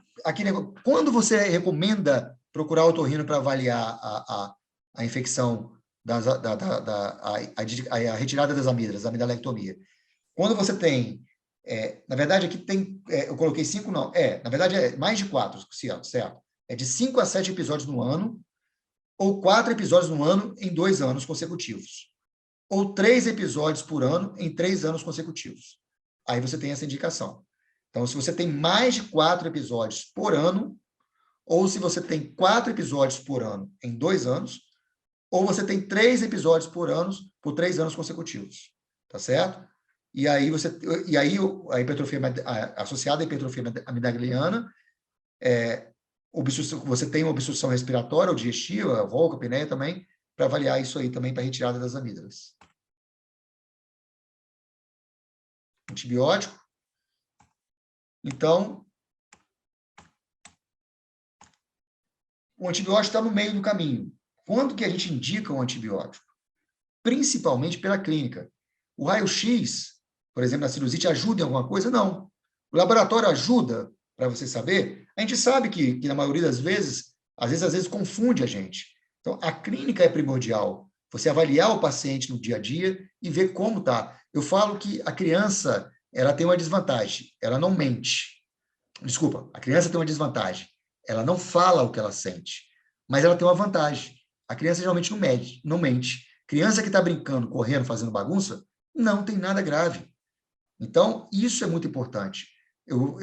Quando você recomenda procurar o otorrino para avaliar a infecção, a retirada das amígdalas, a amidalectomia? Quando você tem... na verdade, aqui tem... eu coloquei 5, não. Na verdade, é mais de 4, certo? É de 5 a 7 episódios no ano, ou 4 episódios no ano em 2 anos consecutivos. Ou 3 episódios por ano em 3 anos consecutivos. Aí você tem essa indicação. Então, se você tem mais de 4 episódios por ano, ou se você tem 4 episódios por ano em 2 anos, ou você tem 3 episódios por ano por 3 anos consecutivos. Tá certo? E aí a hipertrofia associada à hipertrofia amidagliana, você tem uma obstrução respiratória ou digestiva, ronca, apneia também, para avaliar isso aí também para retirada das amígdalas. Antibiótico. Então, o antibiótico está no meio do caminho. Quando que a gente indica um antibiótico? Principalmente pela clínica. O raio-x, por exemplo, na sinusite, ajuda em alguma coisa? Não. O laboratório ajuda para você saber? A gente sabe que na maioria das vezes, às vezes confunde a gente. Então, a clínica é primordial. Você avaliar o paciente no dia a dia e ver como está. Eu falo que a criança, ela tem uma desvantagem. Ela não mente. Desculpa, a criança tem uma desvantagem. Ela não fala o que ela sente. Mas ela tem uma vantagem. A criança geralmente não mente. Criança que está brincando, correndo, fazendo bagunça, não tem nada grave. Então, isso é muito importante. Eu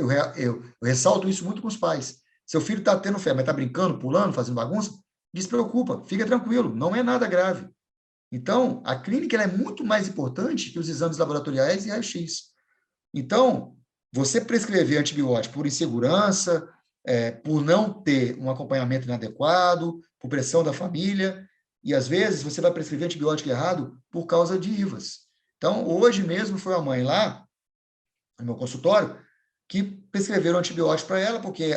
ressalto isso muito com os pais. Seu filho está tendo febre, mas está brincando, pulando, fazendo bagunça, despreocupa, fica tranquilo, não é nada grave. Então, a clínica ela é muito mais importante que os exames laboratoriais e raio-x. Então, você prescrever antibiótico por insegurança, por não ter um acompanhamento inadequado, por pressão da família, e às vezes você vai prescrever antibiótico errado por causa de IVAs. Então, hoje mesmo foi a mãe lá, no meu consultório, que prescreveram antibiótico para ela, porque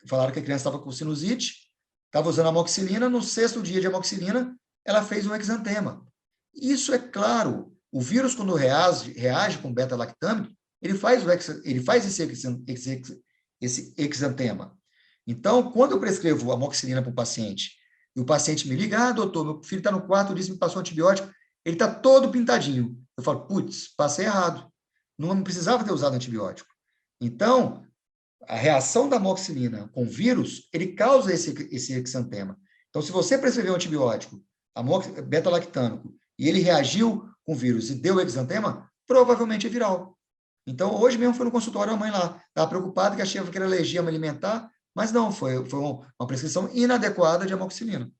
falaram que a criança estava com sinusite, estava usando amoxicilina, no 6º dia de amoxicilina, ela fez um exantema. Isso é claro, o vírus, quando reage com beta-lactâmico, ele faz esse exantema. Então, quando eu prescrevo amoxicilina para o paciente, e o paciente me liga, doutor, meu filho está no 4º dia, me passou antibiótico, ele está todo pintadinho. Eu falo, putz, passei errado. Não precisava ter usado antibiótico. Então, a reação da amoxicilina com vírus, ele causa esse exantema. Então, se você prescrever um antibiótico, beta-lactâmico, e ele reagiu com vírus e deu exantema, provavelmente é viral. Então, hoje mesmo foi no consultório a mãe lá, estava preocupada que achava que era alergia alimentar, mas não, foi uma prescrição inadequada de amoxicilina.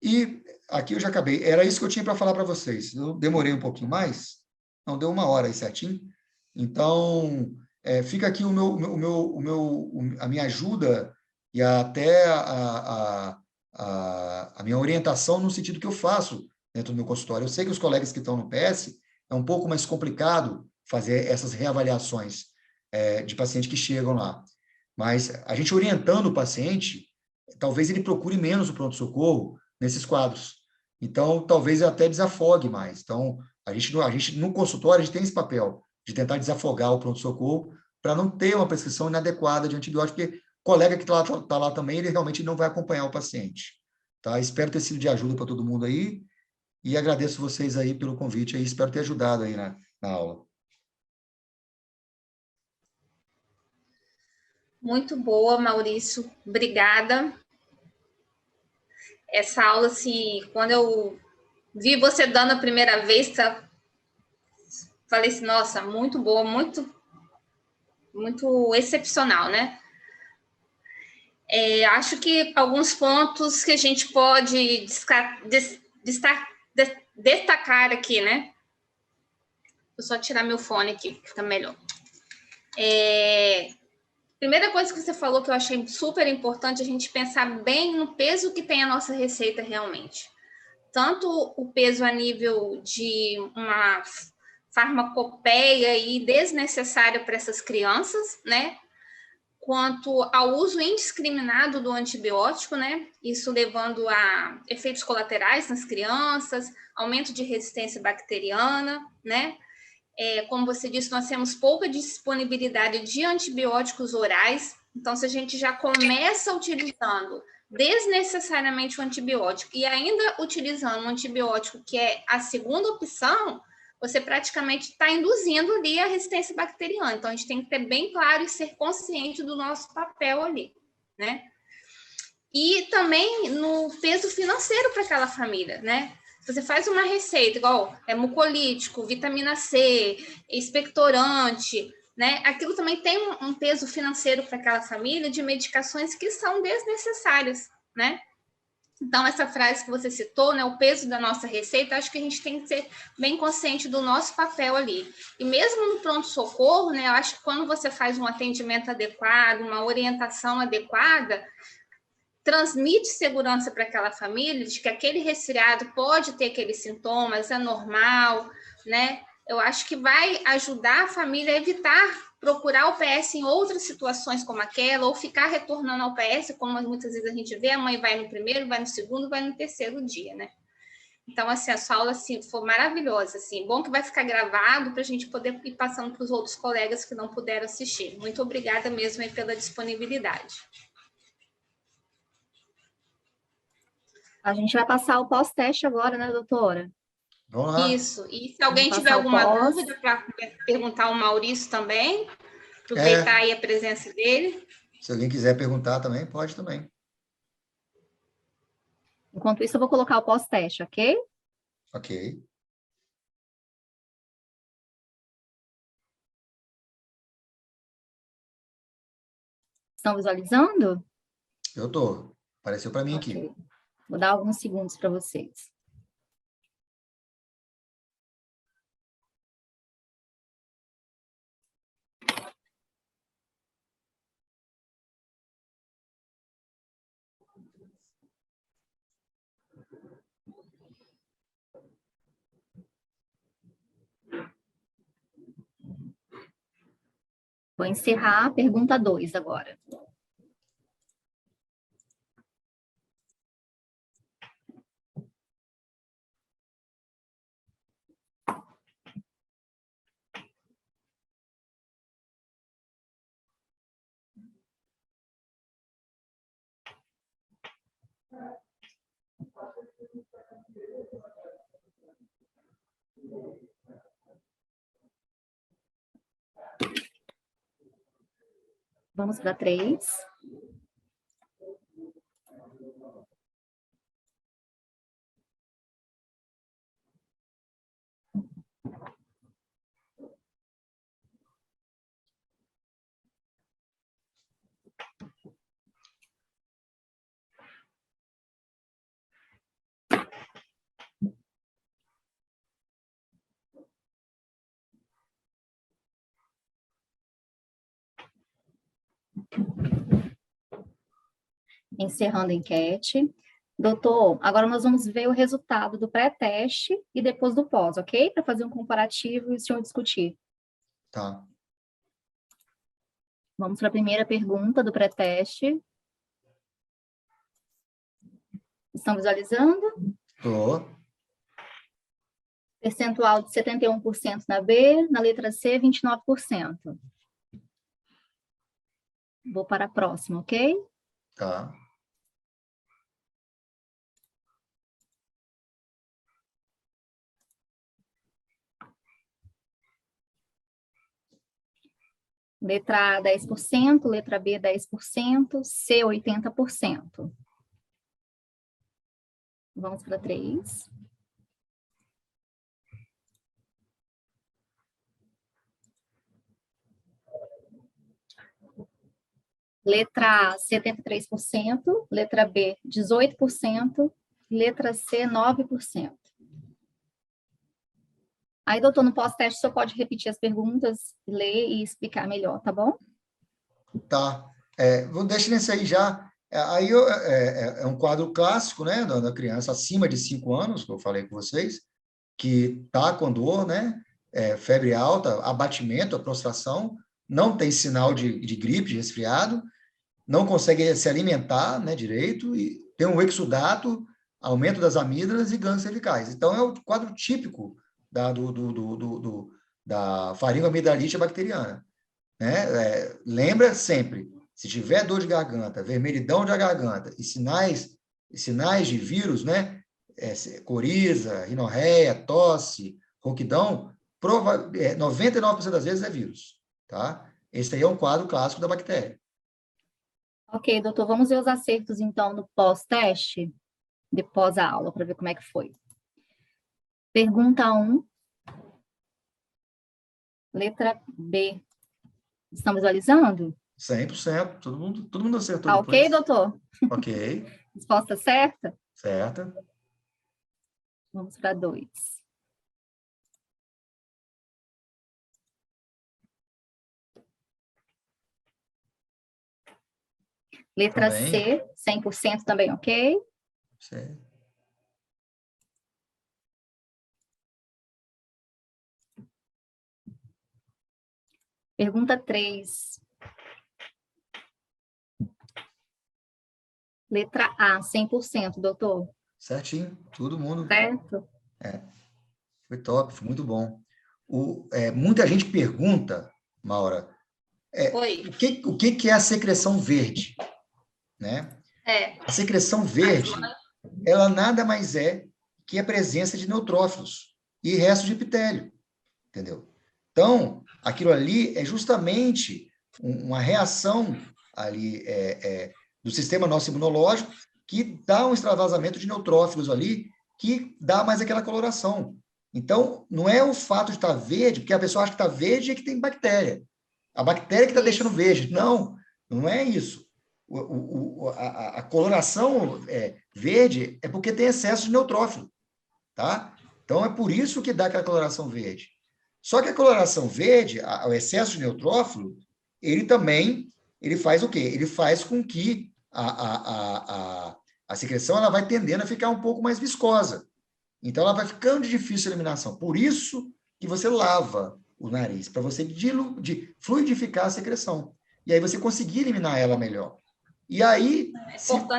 E aqui eu já acabei. Era isso que eu tinha para falar para vocês. Eu demorei um pouquinho mais, não, deu 1 hora aí certinho. Então, fica aqui a minha ajuda e até a minha orientação no sentido que eu faço dentro do meu consultório. Eu sei que os colegas que estão no PS é um pouco mais complicado fazer essas reavaliações de pacientes que chegam lá. Mas a gente orientando o paciente, talvez ele procure menos o pronto-socorro nesses quadros. Então, talvez eu até desafogue mais. Então, a gente no consultório, a gente tem esse papel de tentar desafogar o pronto-socorro para não ter uma prescrição inadequada de antibiótico, porque o colega que está lá também, ele realmente não vai acompanhar o paciente. Tá? Espero ter sido de ajuda para todo mundo aí e agradeço vocês aí pelo convite aí, espero ter ajudado aí na aula. Muito boa, Maurício. Obrigada. Essa aula, assim, quando eu vi você dando a primeira vez, falei assim, nossa, muito boa, muito excepcional, né? Acho que alguns pontos que a gente pode destacar aqui, né? Vou só tirar meu fone aqui, que fica melhor. Primeira coisa que você falou que eu achei super importante a gente pensar bem no peso que tem a nossa receita realmente. Tanto o peso a nível de uma farmacopeia e desnecessária para essas crianças, né? Quanto ao uso indiscriminado do antibiótico, né? Isso levando a efeitos colaterais nas crianças, aumento de resistência bacteriana, né? Como você disse, nós temos pouca disponibilidade de antibióticos orais, então se a gente já começa utilizando desnecessariamente o antibiótico e ainda utilizando um antibiótico que é a segunda opção, você praticamente está induzindo ali a resistência bacteriana. Então, a gente tem que ter bem claro e ser consciente do nosso papel ali, né? E também no peso financeiro para aquela família, né? Você faz uma receita igual mucolítico, vitamina C, expectorante, né? Aquilo também tem um peso financeiro para aquela família de medicações que são desnecessárias, né? Então, essa frase que você citou, né, o peso da nossa receita, acho que a gente tem que ser bem consciente do nosso papel ali. E mesmo no pronto-socorro, né, eu acho que quando você faz um atendimento adequado, uma orientação adequada, transmite segurança para aquela família de que aquele resfriado pode ter aqueles sintomas, é normal, né? Eu acho que vai ajudar a família a evitar procurar o PS em outras situações como aquela, ou ficar retornando ao PS, como muitas vezes a gente vê, a mãe vai no primeiro, vai no segundo, vai no terceiro dia, né? Então, assim, a sua aula assim, foi maravilhosa, assim, bom que vai ficar gravado para a gente poder ir passando para os outros colegas que não puderam assistir. Muito obrigada mesmo aí pela disponibilidade. A gente vai passar o pós-teste agora, né, doutora? Vamos lá. Isso. E se alguém tiver alguma dúvida para perguntar ao Maurício também, aproveitar aí a presença dele. Se alguém quiser perguntar também, pode também. Enquanto isso, eu vou colocar o pós-teste, ok? Ok. Estão visualizando? Eu estou. Apareceu para mim Okay. aqui. Vou dar alguns segundos para vocês. Vou encerrar a pergunta 2 agora. Vamos para 3. Encerrando a enquete. Doutor, agora nós vamos ver o resultado do pré-teste e depois do pós, ok? Para fazer um comparativo e o senhor discutir. Tá. Vamos para a primeira pergunta do pré-teste. Estão visualizando? Tô. Percentual de 71% na B, na letra C, 29%. Vou para a próxima, ok? Tá. Letra A, 10%, letra B, 10%, C, 80%. Vamos para 3. Letra A, 73%, letra B, 18%, letra C, 9%. Aí, doutor, no pós-teste, o senhor pode repetir as perguntas, ler e explicar melhor, tá bom? Tá. Vou deixar nesse aí já. É um quadro clássico, né, da criança acima de 5 anos, que eu falei com vocês, que tá com dor, né, febre alta, abatimento, a prostração, não tem sinal de gripe, de resfriado, não consegue se alimentar, né, direito, e tem um exudato, aumento das amígdalas e ganglios cervicais. Então, é o quadro típico da faringoamidalite bacteriana. Né? Lembra sempre, se tiver dor de garganta, vermelhidão de garganta e sinais de vírus, né? Coriza, rinorreia, tosse, rouquidão, 99% das vezes é vírus. Tá? Esse aí é um quadro clássico da bactéria. Ok, doutor, vamos ver os acertos, então, no pós-teste, depois a aula, para ver como é que foi. Pergunta 1, letra B. Estão visualizando? 100%, todo mundo acertou Tá depois. ok, doutor? Ok. Resposta certa? Certa. Vamos para 2. Letra Também. C, 100% também, ok? Certo. Pergunta 3. Letra A, 100%, doutor. Certinho, todo mundo. Certo? Foi top, foi muito bom. Muita gente pergunta, Maura, o que é a secreção verde? Né? A secreção verde, ela nada mais é que a presença de neutrófilos e restos de epitélio, entendeu? Então, aquilo ali é justamente uma reação ali do sistema nosso imunológico que dá um extravasamento de neutrófilos ali que dá mais aquela coloração. Então, não é o fato de estar verde, porque a pessoa acha que está verde e que tem bactéria. A bactéria que está deixando verde. Não, não é isso. A coloração verde é porque tem excesso de neutrófilo, tá? Então, é por isso que dá aquela coloração verde. Só que a coloração verde, o excesso de neutrófilo, ele faz o quê? Ele faz com que a secreção ela vai tendendo a ficar um pouco mais viscosa. Então, ela vai ficando de difícil eliminação. Por isso que você lava o nariz, para você fluidificar a secreção. E aí você conseguir eliminar ela melhor. E aí, quanto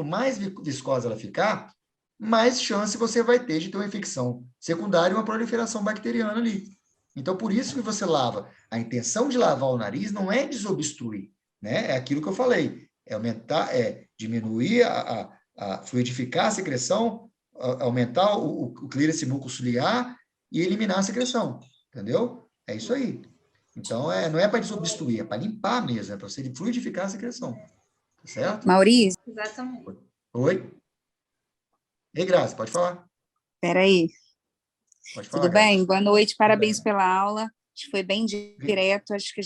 mais viscosa ela ficar, mais chance você vai ter de ter uma infecção secundária e uma proliferação bacteriana ali. Então, por isso que você lava. A intenção de lavar o nariz não é desobstruir, né? É aquilo que eu falei, é aumentar, diminuir fluidificar a secreção, aumentar o clearance mucociliar e eliminar a secreção, entendeu? É isso aí. Então, não é para desobstruir, é para limpar mesmo, é para você fluidificar a secreção, tá certo? Maurício? Exatamente. Oi? Ei, Grazi, pode falar. Espera aí. Pode falar, Tudo bem? Grazi. Boa noite, parabéns pela aula. Acho que foi bem direto, acho que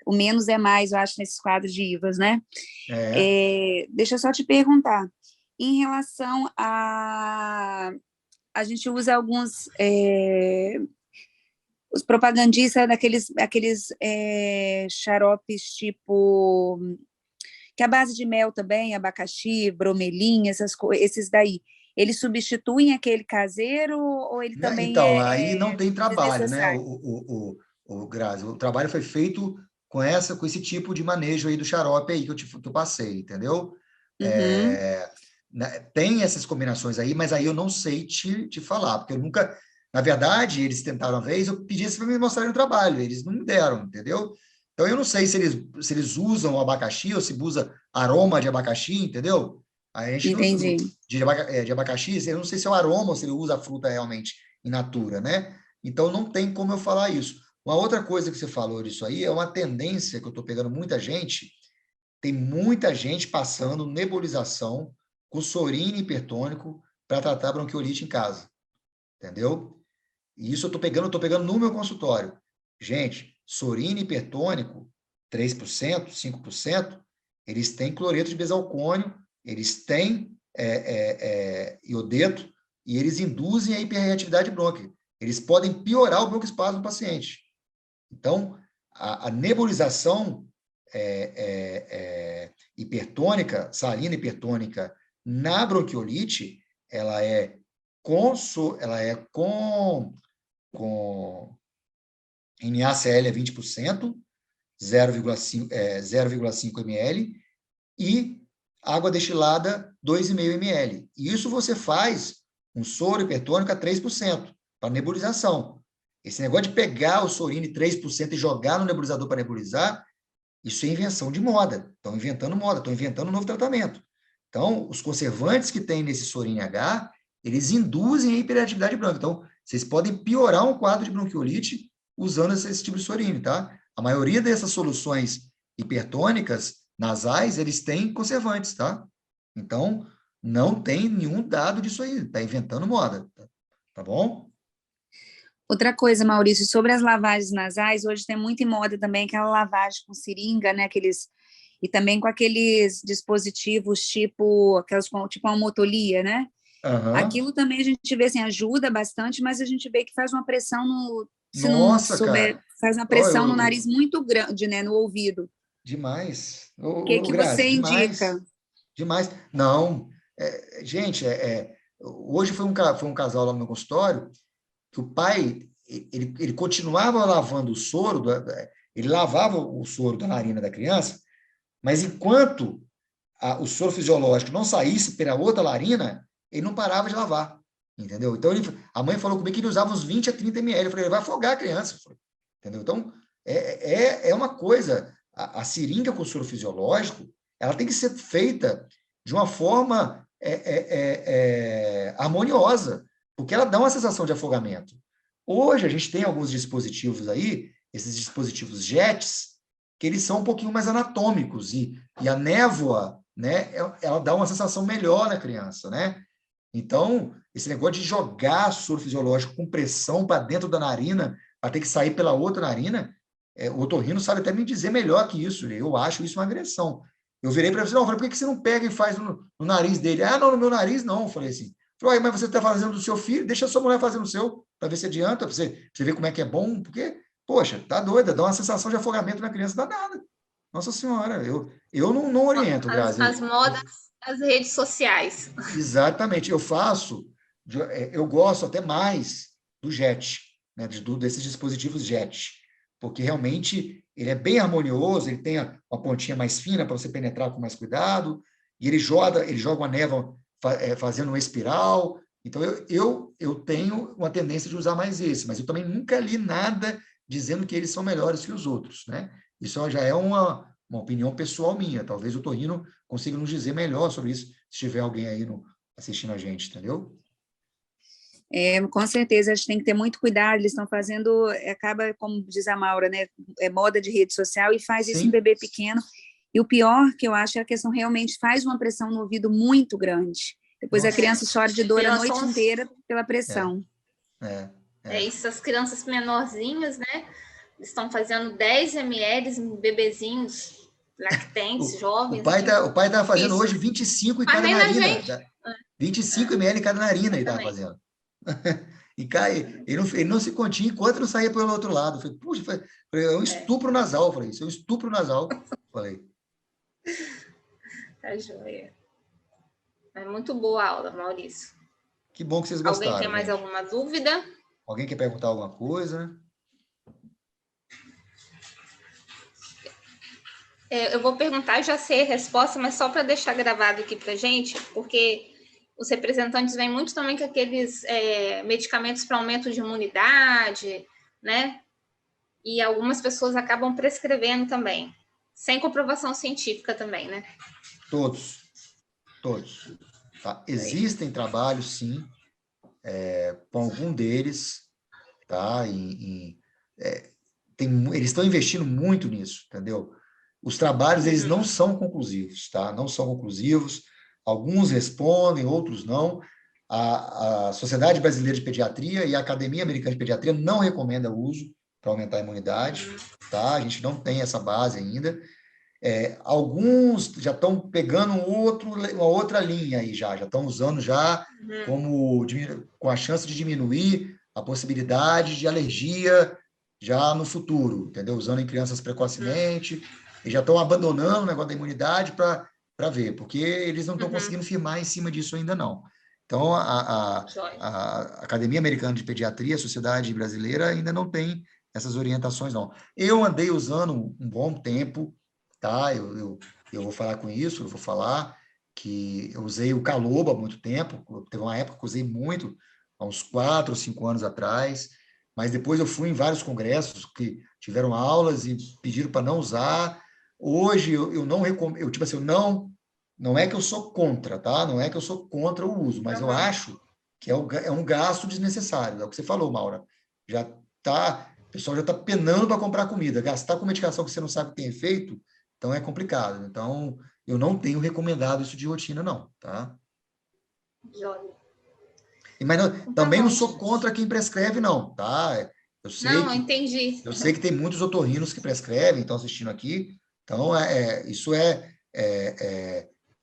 o menos é mais, eu acho, nesses quadros de IVAs, né? Deixa eu só te perguntar, em relação a gente usa alguns, os propagandistas daqueles xaropes tipo, que é a base de mel também, abacaxi, bromelim, esses daí, eles substituem aquele caseiro ou ele também então, aí não tem trabalho, né, desnecessário? Grazi? O trabalho foi feito com esse tipo de manejo aí do xarope aí que eu passei, entendeu? Tem essas combinações aí, mas aí eu não sei te falar, porque eu nunca... Na verdade, eles tentaram uma vez, eu pedi para me mostrarem o trabalho, eles não me deram, entendeu? Então, eu não sei se eles usam o abacaxi ou se usa aroma de abacaxi, entendeu? A gente Entendi. De abacaxi, eu não sei se é o aroma ou se ele usa a fruta realmente in natura, né? Então, não tem como eu falar isso. Uma outra coisa que você falou disso aí é uma tendência que eu estou pegando muita gente, tem muita gente passando nebulização com sorine hipertônico para tratar bronquiolite em casa, entendeu? E isso eu estou pegando no meu consultório. Gente, sorine hipertônico, 3%, 5%, eles têm cloreto de besalcônio, eles têm iodeto, e eles induzem a hiperreatividade brônquica. Eles podem piorar o broncoespasmo do paciente. Então, a nebulização hipertônica, salina hipertônica, na bronquiolite, ela é com NaCl é 20%, 0,5 ml, e água destilada 2,5 ml. E isso você faz um soro hipertônico a 3%, para nebulização. Esse negócio de pegar o sorine 3% e jogar no nebulizador para nebulizar, isso é invenção de moda. Estão inventando moda, estão inventando um novo tratamento. Então, os conservantes que tem nesse sorine H, eles induzem a hiperatividade brônquica. Então, vocês podem piorar um quadro de bronquiolite usando esse tipo de sorine, tá? A maioria dessas soluções hipertônicas nasais, eles têm conservantes, tá? Então, não tem nenhum dado disso aí. Está inventando moda, tá bom? Outra coisa, Maurício, sobre as lavagens nasais, hoje tem muito em moda também aquela lavagem com seringa, né? E também com aqueles dispositivos tipo uma motolia, né? Uhum. Aquilo também a gente vê assim, ajuda bastante, mas a gente vê que faz uma pressão faz uma pressão no nariz muito grande, né? No ouvido. Demais. O que Grazi, você indica? Demais. Não. Gente, hoje foi um casal lá no meu consultório que o pai, ele continuava lavando o soro, ele lavava o soro da narina da criança, mas enquanto o soro fisiológico não saísse pela outra narina, ele não parava de lavar, entendeu? Então, a mãe falou comigo que ele usava uns 20 a 30 ml. Eu falei, ele vai afogar a criança, entendeu? Então, é uma coisa, a seringa com soro fisiológico, ela tem que ser feita de uma forma harmoniosa, porque ela dá uma sensação de afogamento. Hoje, a gente tem alguns dispositivos aí, esses dispositivos JETs, que eles são um pouquinho mais anatômicos, e a névoa, né, ela dá uma sensação melhor na criança, né? Então, esse negócio de jogar soro fisiológico com pressão para dentro da narina, para ter que sair pela outra narina, o otorrino sabe até me dizer melhor que isso. Eu acho isso uma agressão. Eu virei para ele e falei, por que você não pega e faz no nariz dele? Ah, não, no meu nariz não. Eu falei assim, mas você está fazendo do seu filho, deixa a sua mulher fazer no seu, para ver se adianta, para você ver como é que é bom, porque, poxa, tá doida, dá uma sensação de afogamento na criança danada. Nossa Senhora, eu não oriento, Grazi. As modas das redes sociais. Exatamente, eu gosto até mais do JET, né, desses dispositivos JET, porque realmente ele é bem harmonioso, ele tem uma pontinha mais fina para você penetrar com mais cuidado, e ele joga uma névoa fazendo uma espiral. Então, eu tenho uma tendência de usar mais esse, mas eu também nunca li nada dizendo que eles são melhores que os outros, né? Isso já é uma opinião pessoal minha. Talvez o Torrino consiga nos dizer melhor sobre isso, se tiver alguém aí assistindo a gente, entendeu? Com certeza, a gente tem que ter muito cuidado, eles estão fazendo, acaba, como diz a Maura, né, moda de rede social, e faz isso em bebê pequeno, e o pior que eu acho é a questão realmente faz uma pressão no ouvido muito grande, depois a criança chora de dor a noite inteira pela pressão. É isso, as crianças menorzinhas, né, estão fazendo 10 ml em bebezinhos lactentes, jovens. O pai estava fazendo hoje 25 em cada narina. 25 ml em cada narina ele estava fazendo. E cai, ele não se continha enquanto não saía pelo outro lado. Falei, puxa, é um estupro nasal. Falei, isso é um estupro nasal. Falei. Tá joia. É muito boa a aula, Maurício. Que bom que vocês gostaram. Alguém tem mais alguma dúvida? Alguém quer perguntar alguma coisa? Eu vou perguntar, já sei a resposta, mas só para deixar gravado aqui para gente, porque os representantes vêm muito também com aqueles medicamentos para aumento de imunidade, né? E algumas pessoas acabam prescrevendo também, sem comprovação científica também, né? Todos. Tá? Existem trabalhos, sim, com algum deles, tá? Eles estão investindo muito nisso, entendeu? Os trabalhos, eles não são conclusivos, tá? Não são conclusivos. Alguns respondem, outros não. A Sociedade Brasileira de Pediatria e a Academia Americana de Pediatria não recomendam o uso para aumentar a imunidade, tá? A gente não tem essa base ainda. Alguns já estão pegando uma outra linha aí já estão usando já com a chance de diminuir a possibilidade de alergia já no futuro, entendeu? Usando em crianças precocemente, e já estão abandonando o negócio da imunidade para ver, porque eles não estão conseguindo firmar em cima disso ainda não. Então, a Academia Americana de Pediatria, a Sociedade Brasileira, ainda não tem essas orientações, não. Eu andei usando um bom tempo, tá? Eu vou falar com isso, eu vou falar que eu usei o Caloba há muito tempo, teve uma época que eu usei muito, há uns 4 ou 5 anos atrás, mas depois eu fui em vários congressos que tiveram aulas e pediram para não usar. Hoje eu não recomendo, tipo assim, não é que eu sou contra, tá? Não é que eu sou contra o uso, mas eu acho que é um gasto desnecessário. É o que você falou, Maura. O pessoal já está penando para comprar comida. Gastar com medicação que você não sabe que tem efeito, então é complicado. Então, eu não tenho recomendado isso de rotina, não, tá? Mas também não sou contra quem prescreve, não, tá? Entendi. Eu sei que tem muitos otorrinos que prescrevem, estão assistindo aqui. Então, isso é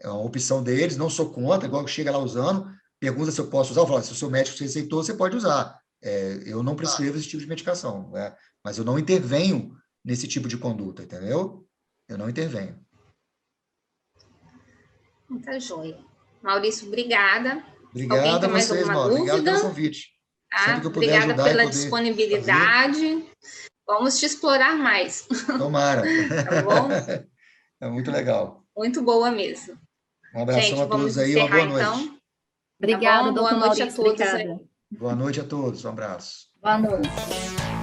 uma opção deles, não sou contra, igual que chega lá usando, pergunta se eu posso usar, eu falo, se o seu médico receitou, você pode usar. Eu não prescrevo esse tipo de medicação, né? Mas eu não intervenho nesse tipo de conduta, entendeu? Eu não intervenho. Tá joia. Maurício, obrigada. Obrigado a vocês, Mauro. Obrigado pelo convite. Sempre que eu puder obrigada pela disponibilidade. Fazer. Vamos te explorar mais. Tomara. Tá bom? É muito legal. Muito boa mesmo. Um abração a todos aí, uma boa noite. Então. Obrigada, boa noite a todos. Boa noite a todos, um abraço. Boa noite.